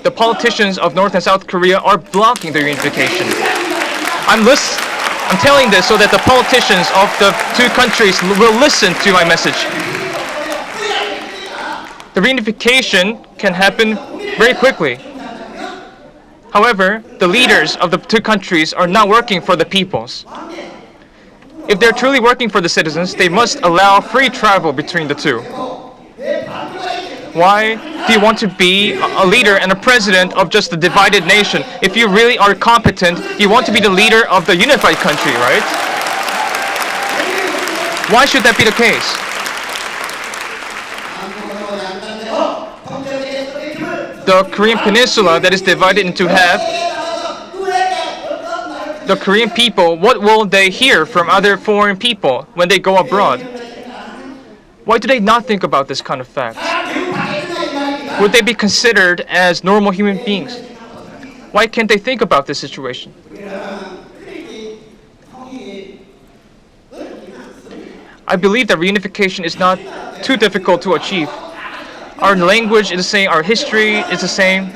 The politicians of North and South Korea are blocking the reunification. I'm telling this so that the politicians of the two countries will listen to my message. The reunification can happen very quickly. However, the leaders of the two countries are not working for the peoples. If they're truly working for the citizens, they must allow free travel between the two. Why do you want to be a leader and a president of just a divided nation? If you really are competent, you want to be the leader of the unified country, right? Why should that be the case? The Korean Peninsula that is divided into half, the Korean people, what will they hear from other foreign people when they go abroad? Why do they not think about this kind of fact? Would they be considered as normal human beings? Why can't they think about this situation? I believe that reunification is not too difficult to achieve. Our language is the same, our history is the same.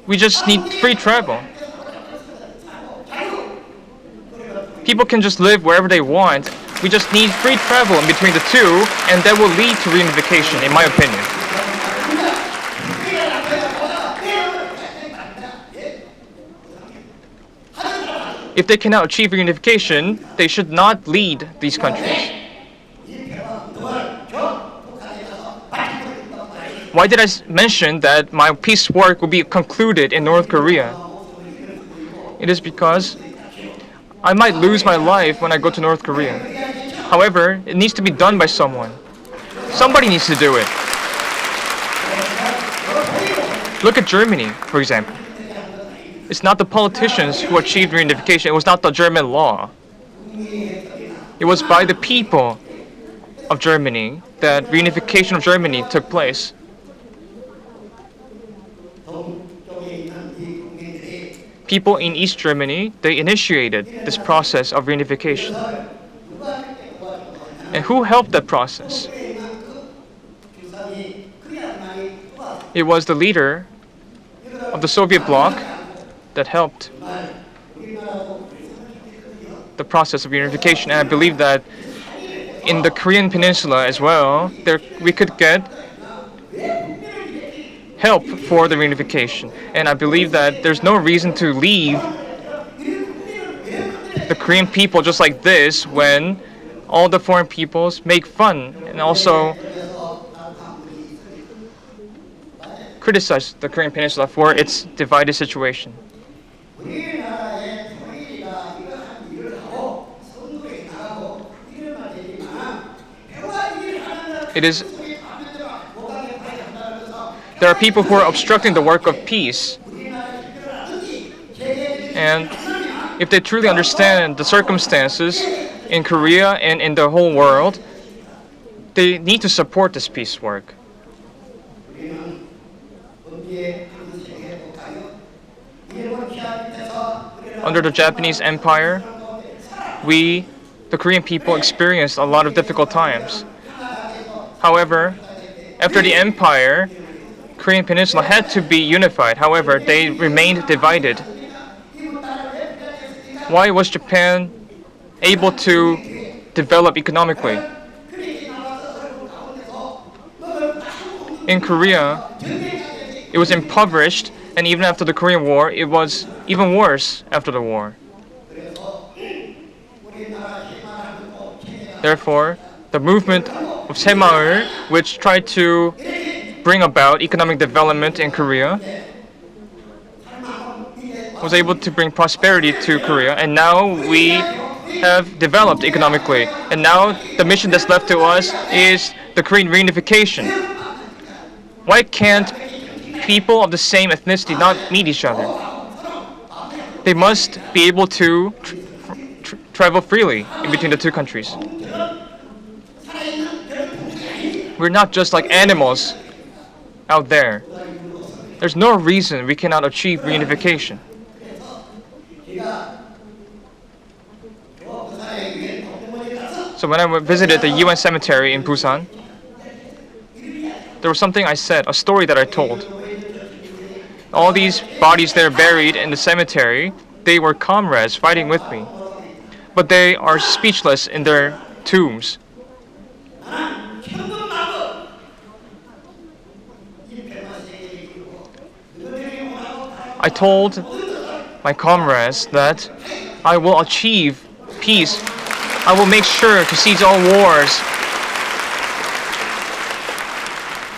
We just need free travel. People can just live wherever they want. We just need free travel in between the two, and that will lead to reunification, in my opinion. If they cannot achieve reunification, they should not lead these countries. Why did I mention that my peace work will be concluded in North Korea? It is because I might lose my life when I go to North Korea. However, it needs to be done by someone. Somebody needs to do it. Look at Germany, for example. It's not the politicians who achieved reunification. It was not the German law. It was by the people of Germany that reunification of Germany took place. People in East Germany, they initiated this process of reunification. And who helped that process? It was the leader of the Soviet bloc that helped the process of reunification. And I believe that in the Korean Peninsula as well, we could get help for the reunification. And I believe that there's no reason to leave the Korean people just like this when all the foreign peoples make fun and also criticize the Korean Peninsula for its divided situation. There are people who are obstructing the work of peace. And if they truly understand the circumstances in Korea and in the whole world, they need to support this peace work. Under the Japanese Empire, we, the Korean people, experienced a lot of difficult times. However, after the empire, Korean Peninsula had to be unified. However, they remained divided. Why was Japan able to develop economically? In Korea, it was impoverished, and even after the Korean War, it was even worse after the war. Therefore, the movement of Semaul, which tried to bring about economic development in Korea, was able to bring prosperity to Korea, and now we have developed economically. And now the mission that's left to us is the Korean reunification. Why can't people of the same ethnicity not meet each other? They must be able to travel freely in between the two countries. We're not just like animals out there. There's no reason we cannot achieve reunification. So when I visited the UN cemetery in Busan, there was something I said, a story that I told. All these bodies that are buried in the cemetery, they were comrades fighting with me. But they are speechless in their tombs. I told my comrades that I will achieve peace. I will make sure to cease all wars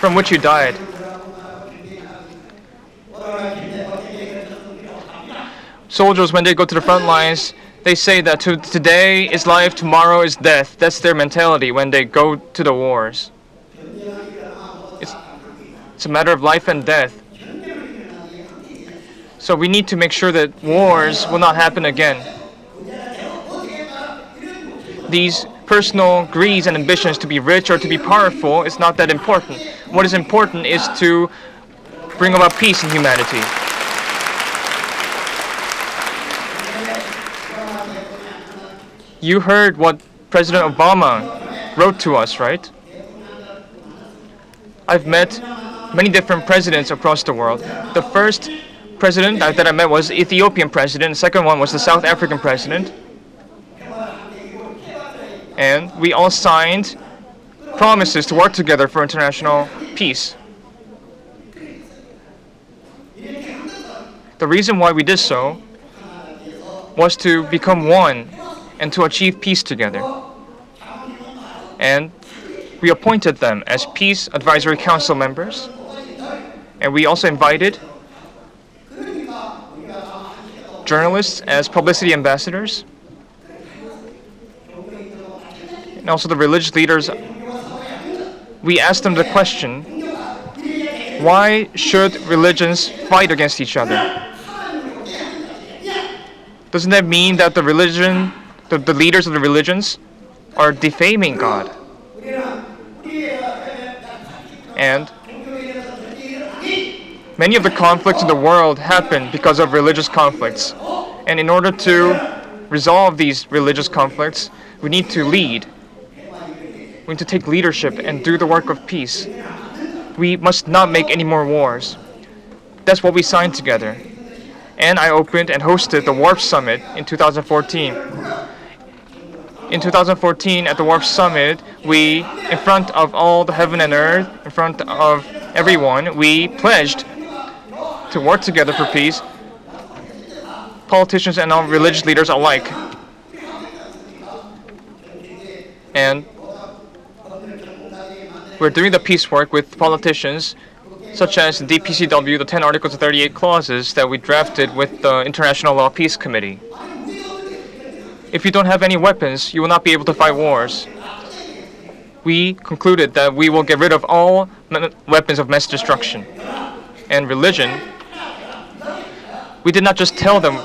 from which you died. Soldiers, when they go to the front lines, they say that today is life, tomorrow is death. That's their mentality when they go to the wars. It's a matter of life and death. So we need to make sure that wars will not happen again. These personal greeds and ambitions to be rich or to be powerful is not that important. What is important is to bring about peace in humanity. You heard what President Obama wrote to us, right? I've met many different presidents across the world. The first president that I met was the Ethiopian president. The second one was the South African president. And we all signed promises to work together for international peace. The reason why we did so was to become one and to achieve peace together. And we appointed them as Peace Advisory Council members. And we also invited journalists as publicity ambassadors. And also the religious leaders. We asked them the question, why should religions fight against each other? Doesn't that mean that the leaders of the religions are defaming God? And many of the conflicts in the world happen because of religious conflicts. And in order to resolve these religious conflicts, we need to lead. We need to take leadership and do the work of peace. We must not make any more wars. That's what we signed together. And I opened and hosted the WARP Summit in 2014. In 2014, at the WARP Summit, we, in front of all the heaven and earth, in front of everyone, we pledged to work together for peace, politicians and all religious leaders alike. And we're doing the peace work with politicians, such as the DPCW, the 10 Articles and 38 Clauses that we drafted with the International Law Peace Committee. If you don't have any weapons, you will not be able to fight wars. We concluded that we will get rid of all weapons of mass destruction. And religion, we did not just tell them,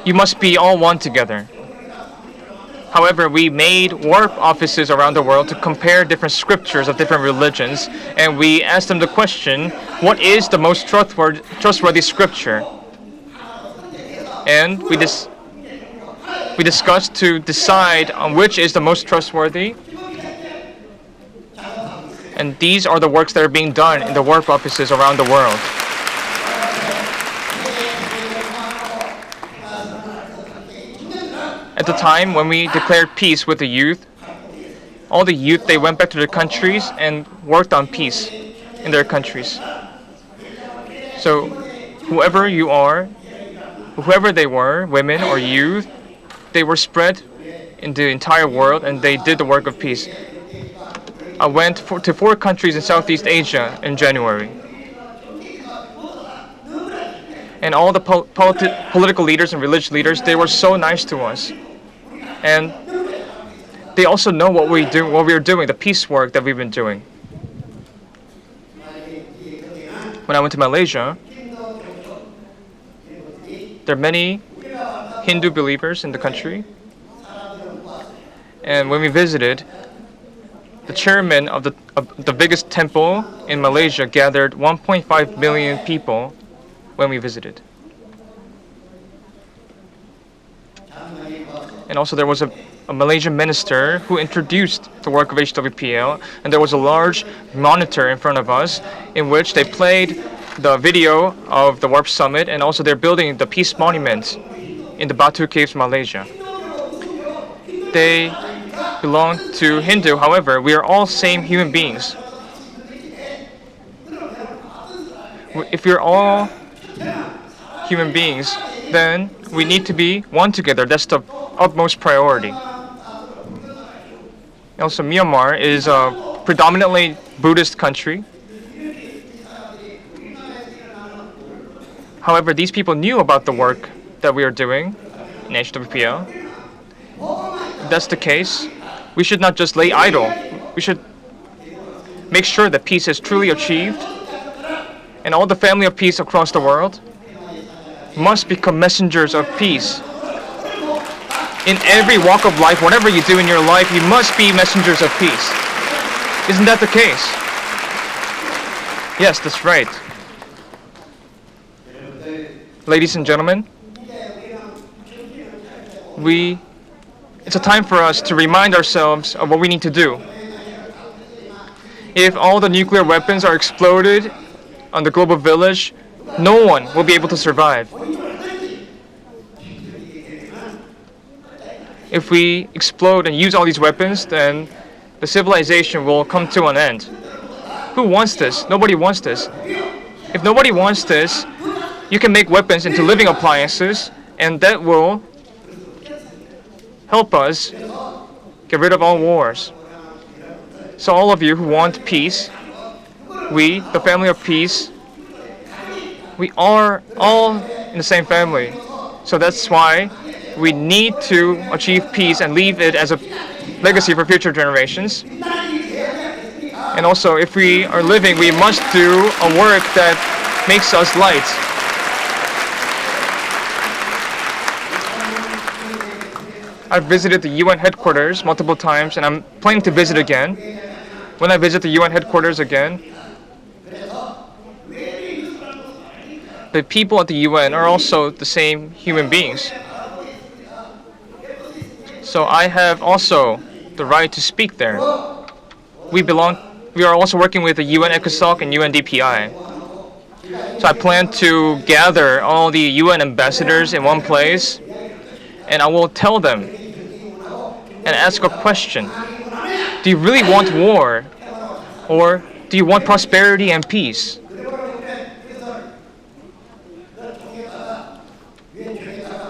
you must be all one together. However, we made warp offices around the world to compare different scriptures of different religions, and we asked them the question, what is the most trustworthy scripture? And we discussed to decide on which is the most trustworthy. And these are the works that are being done in the warp offices around the world. At the time when we declared peace with the youth, all the youth, they went back to their countries and worked on peace in their countries. So whoever you are, whoever they were, women or youth, they were spread in the entire world and they did the work of peace. I went to 4 countries in Southeast Asia in January. And all the political leaders and religious leaders, they were so nice to us. And they also know what we are doing, the peace work that we've been doing. When I went to Malaysia, there are many Hindu believers in the country. And when we visited, the chairman of the biggest temple in Malaysia gathered 1.5 million people when we visited. And also there was a Malaysian minister who introduced the work of HWPL, and there was a large monitor in front of us in which they played the video of the Warp Summit, and also they're building the Peace Monument in the Batu Caves, Malaysia. They belong to Hindu, however, we are all same human beings. If we're all human beings, then we need to be one together. That's the utmost priority. Also, Myanmar is a predominantly Buddhist country. However, these people knew about the work that we are doing in HWPL. If that's the case, we should not just lay idle. We should make sure that peace is truly achieved, and all the family of peace across the world must become messengers of peace. In every walk of life, whatever you do in your life, you must be messengers of peace. Isn't that the case? Yes, that's right. Ladies and gentlemen, it's a time for us to remind ourselves of what we need to do. If all the nuclear weapons are exploded on the global village, no one will be able to survive. If we explode and use all these weapons, then the civilization will come to an end. Who wants this? Nobody wants this. If nobody wants this, you can make weapons into living appliances, and that will help us get rid of all wars. So all of you who want peace, we, the family of peace, we are all in the same family. So that's why we need to achieve peace and leave it as a legacy for future generations. And also, if we are living, we must do a work that makes us light. I've visited the UN headquarters multiple times, and I'm planning to visit again. When I visit the UN headquarters again, the people at the UN are also the same human beings. So I have also the right to speak there. We are also working with the UN ECOSOC and UNDPI. So I plan to gather all the UN ambassadors in one place, and I will tell them and ask a question. Do you really want war? Or do you want prosperity and peace?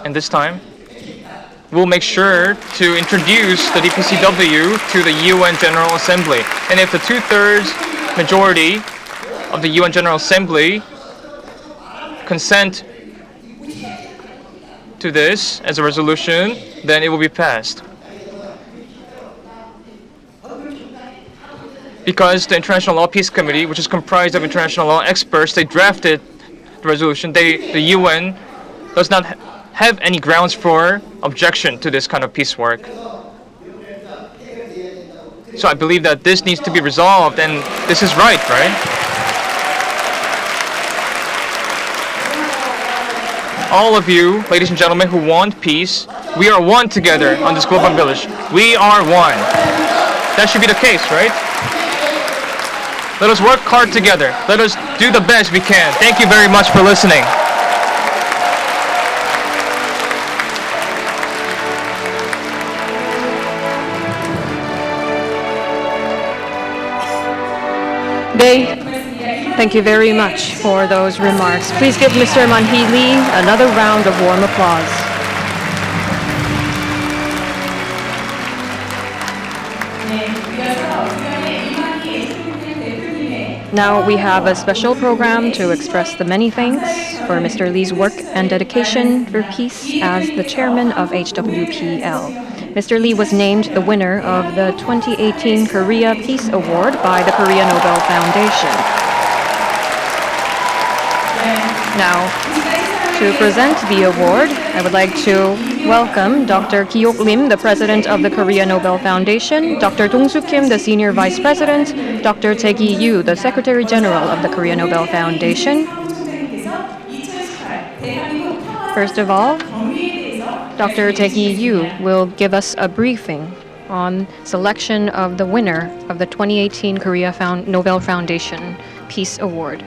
And this time, we'll make sure to introduce the DPCW to the UN General Assembly. And if the 2/3 majority of the UN General Assembly consent to this as a resolution, then it will be passed. Because the International Law Peace Committee, which is comprised of international law experts, they drafted the resolution. The UN does not have any grounds for objection to this kind of peace work. So I believe that this needs to be resolved, and this is right? All of you, ladies and gentlemen, who want peace, we are one together on this global village. We are one. That should be the case, right? Let us work hard together. Let us do the best we can. Thank you very much for listening. Thank you very much for those remarks. Please give Mr. Manhee Lee another round of warm applause. Now we have a special program to express the many thanks for Mr. Lee's work and dedication for peace as the chairman of HWPL. Mr. Lee was named the winner of the 2018 Korea Peace Award by the Korea Nobel Foundation. Now, to present the award, I would like to welcome Dr. Ki-ok Lim, the president of the Korea Nobel Foundation, Dr. Dong-soo Kim, the senior vice president, Dr. Tae-gi Yu, the secretary general of the Korea Nobel Foundation. First of all, Dr. Tae-gi Yu will give us a briefing on selection of the winner of the 2018 Korea Nobel Foundation Peace Award.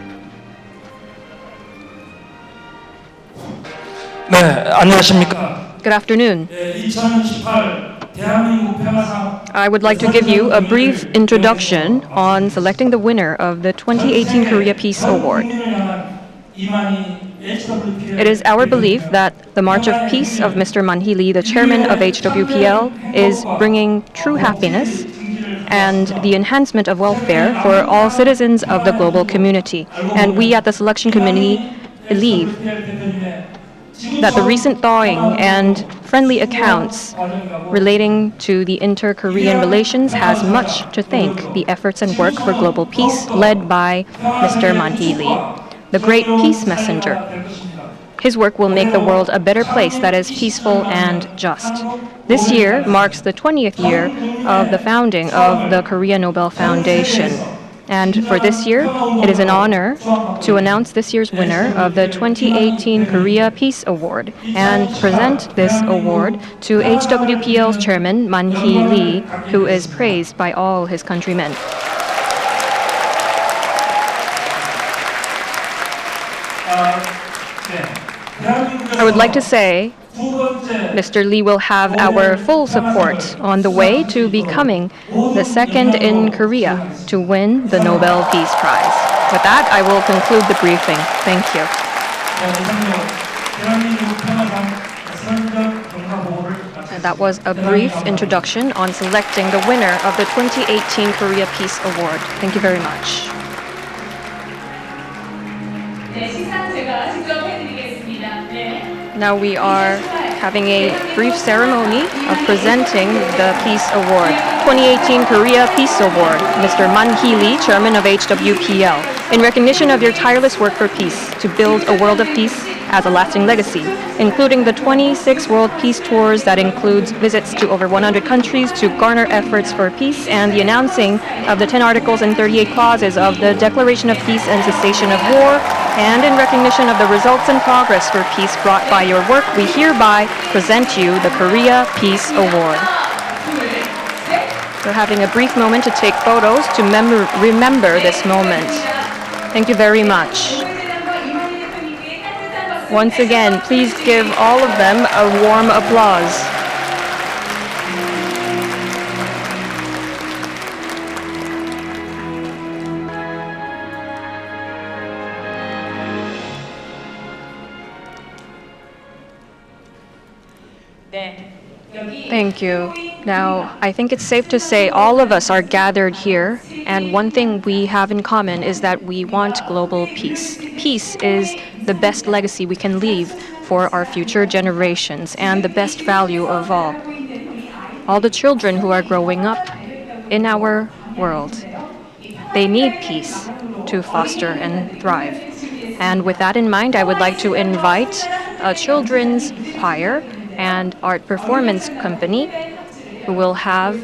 네, 안녕하십니까. Good afternoon. 2018 대한민국 평화상 I would like to give you a brief introduction on selecting the winner of the 2018 Korea Peace Award. It is our belief that the March of Peace of Mr. Manhee Lee, the chairman of HWPL, is bringing true happiness and the enhancement of welfare for all citizens of the global community. And we at the selection committee believe that the recent thawing and friendly accounts relating to the inter-Korean relations has much to thank the efforts and work for global peace led by Mr. Manhee Lee, the great peace messenger. His work will make the world a better place that is peaceful and just. This year marks the 20th year of the founding of the Korea Nobel Foundation. And for this year, it is an honor to announce this year's winner of the 2018 Korea Peace Award and present this award to HWPL's chairman, Manhee Lee, who is praised by all his countrymen. I would like to say Mr. Lee will have our full support on the way to becoming the second in Korea to win the Nobel Peace Prize. With that, I will conclude the briefing. Thank you. And that was a brief introduction on selecting the winner of the 2018 Korea Peace Award. Thank you very much. Now we are having a brief ceremony of presenting the Peace Award. 2018 Korea Peace Award, Mr. Manhee Lee, Chairman of HWPL. In recognition of your tireless work for peace, to build a world of peace as a lasting legacy, including the 26 World Peace Tours that includes visits to over 100 countries to garner efforts for peace, and the announcing of the 10 articles and 38 clauses of the Declaration of Peace and Cessation of War, and in recognition of the results and progress for peace brought by your work, we hereby present you the Korea Peace Award. We're having a brief moment to take photos to remember this moment. Thank you very much. Once again, please give all of them a warm applause. Thank you. Now, I think it's safe to say all of us are gathered here, and one thing we have in common is that we want global peace. Peace is the best legacy we can leave for our future generations and the best value of all. All the children who are growing up in our world, they need peace to foster and thrive. And with that in mind, I would like to invite a children's choir and art performance company who will have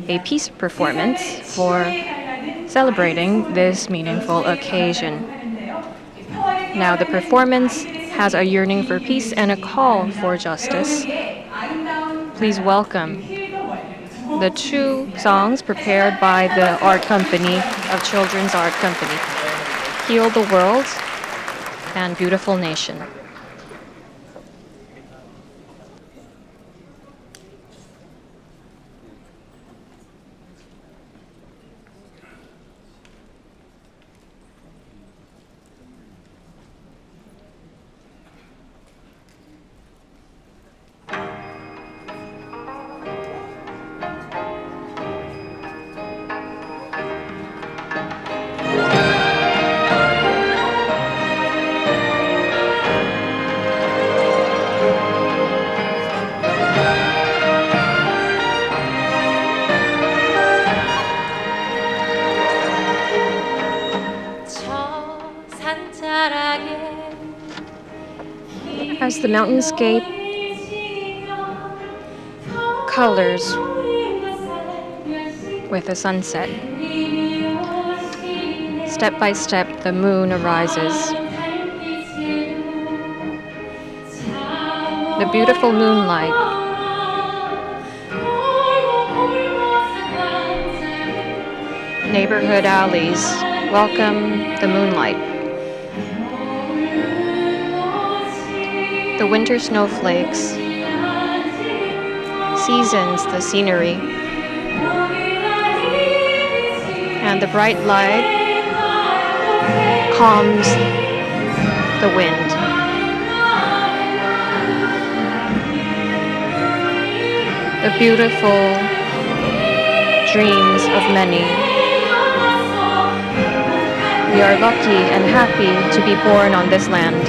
a peace performance for celebrating this meaningful occasion. Now, the performance has a yearning for peace and a call for justice. Please welcome the two songs prepared by the art company of Children's Art Company, Heal the World and Beautiful Nation. As the mountainscape colors with the sunset, step by step the moon arises. The beautiful moonlight neighborhood alleys welcome the moonlight. The winter snowflakes seasons the scenery, and the bright light calms the wind. The beautiful dreams of many. We are lucky and happy to be born on this land.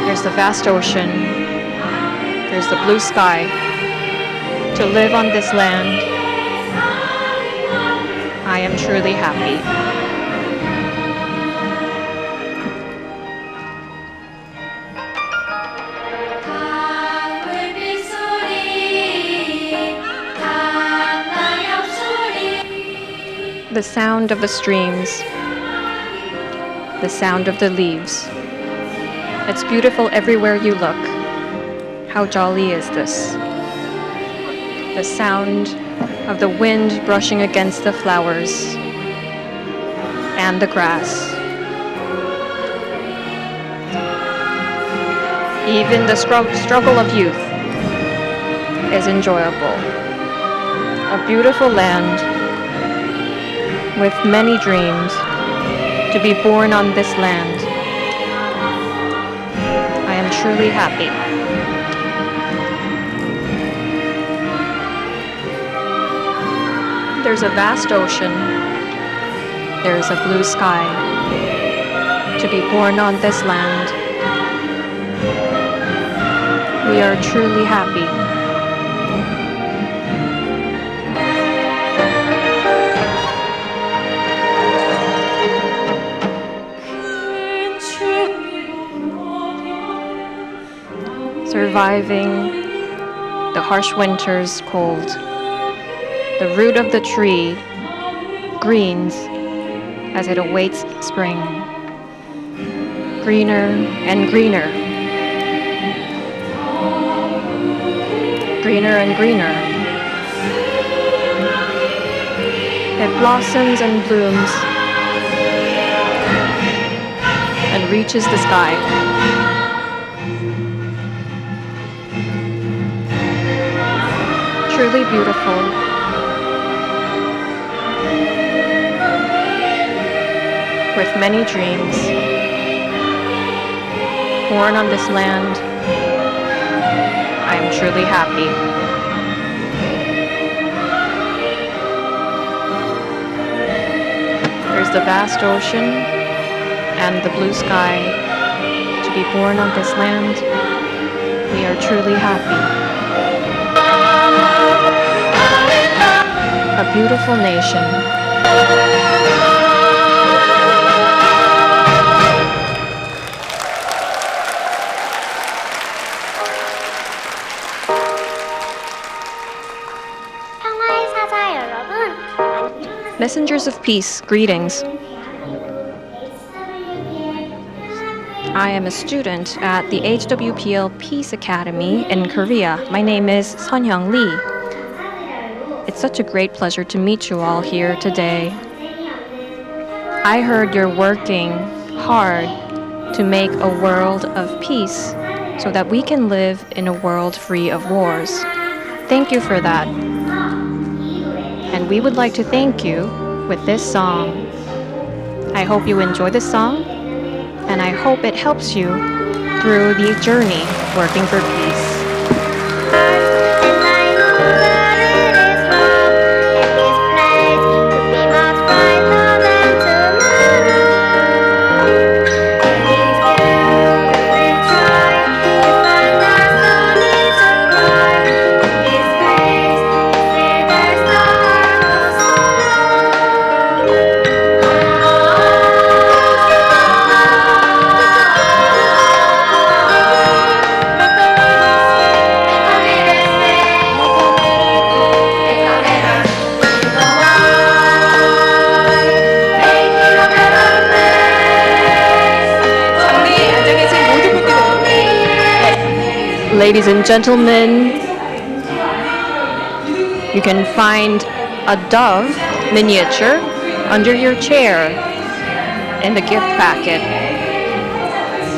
There's the vast ocean. There's the blue sky. To live on this land, I am truly happy. The sound of the streams, the sound of the leaves. It's beautiful everywhere you look. How jolly is this? The sound of the wind brushing against the flowers and the grass. Even the struggle of youth is enjoyable. A beautiful land with many dreams. To be born on this land, I am truly happy. There's a vast ocean. There's a blue sky. To be born on this land, we are truly happy. Surviving the harsh winter's cold. The root of the tree greens as it awaits spring. Greener and greener. Greener and greener. It blossoms and blooms and reaches the sky. Truly beautiful. With many dreams. Born on this land, I am truly happy. There's the vast ocean and the blue sky. To be born on this land, we are truly happy. A beautiful nation. Teachers of Peace, greetings. I am a student at the HWPL Peace Academy in Korea. My name is Sunhyung Lee. It's such a great pleasure to meet you all here today. I heard you're working hard to make a world of peace so that we can live in a world free of wars. Thank you for that. And we would like to thank you with this song. I hope you enjoy this song, and I hope it helps you through the journey working for peace. Ladies and gentlemen, you can find a dove miniature under your chair in the gift packet.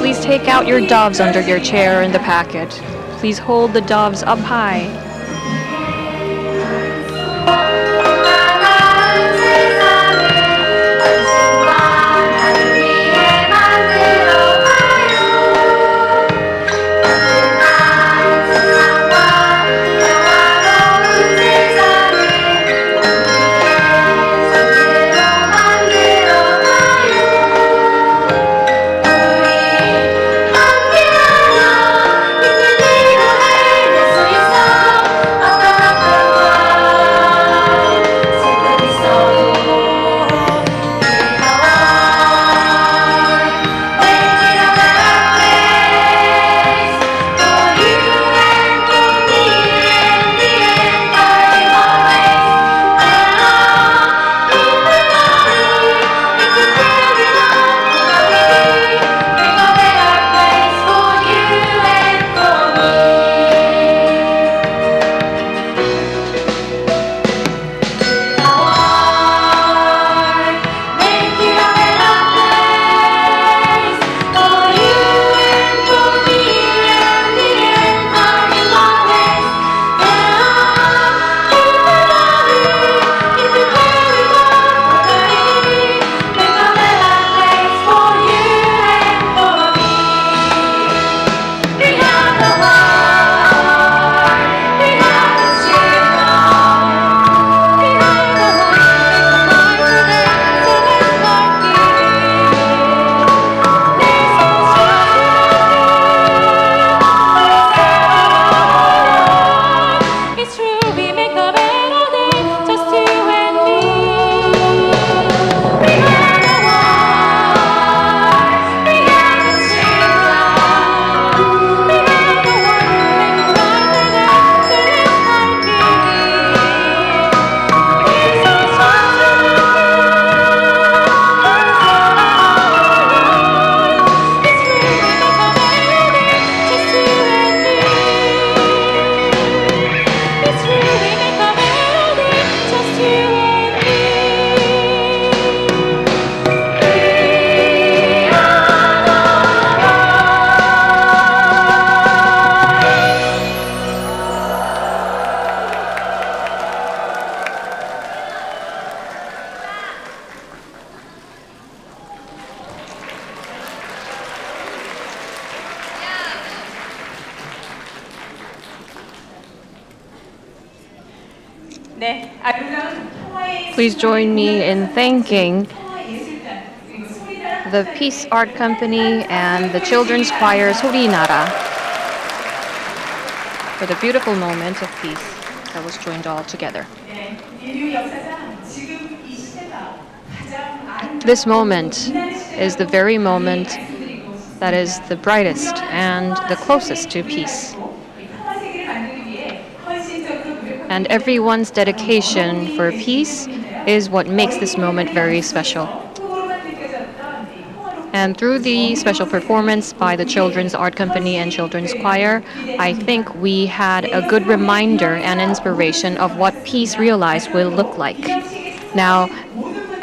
Please take out your doves under your chair in the packet. Please hold the doves up high. Please join me in thanking the Peace Art Company and the Children's Choir Sorinara for the beautiful moment of peace that was joined all together. This moment is the very moment that is the brightest and the closest to peace. And everyone's dedication for peace is what makes this moment very special. And through the special performance by the Children's Art Company and Children's Choir, I think we had a good reminder and inspiration of what peace realized will look like. Now,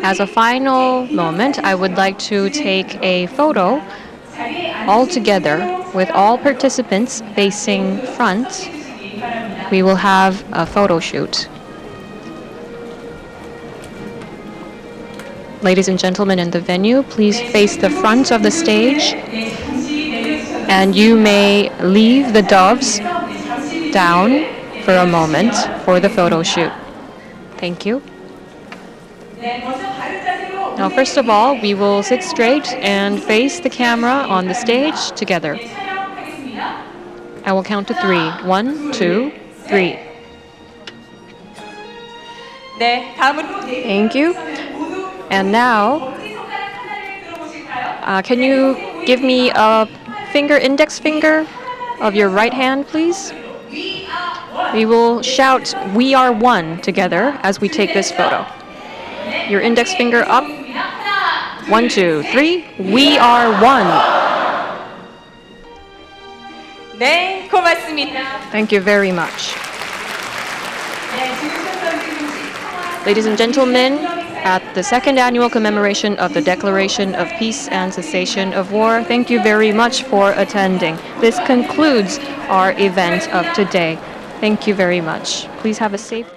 as a final moment, I would like to take a photo all together with all participants facing front. We will have a photo shoot. Ladies and gentlemen in the venue, please face the front of the stage, and you may leave the doves down for a moment for the photo shoot. Thank you. Now, first of all, we will sit straight and face the camera on the stage together. I will count to 3. 1, 2, 3. Thank you. And now, can you give me a index finger of your right hand, please? We will shout, "We are one," together as we take this photo. Your index finger up. 1, 2, 3. We are one. Thank you very much. Ladies and gentlemen, at the second annual commemoration of the Declaration of Peace and Cessation of War, thank you very much for attending. This concludes our event of today. Thank you very much. Please have a safe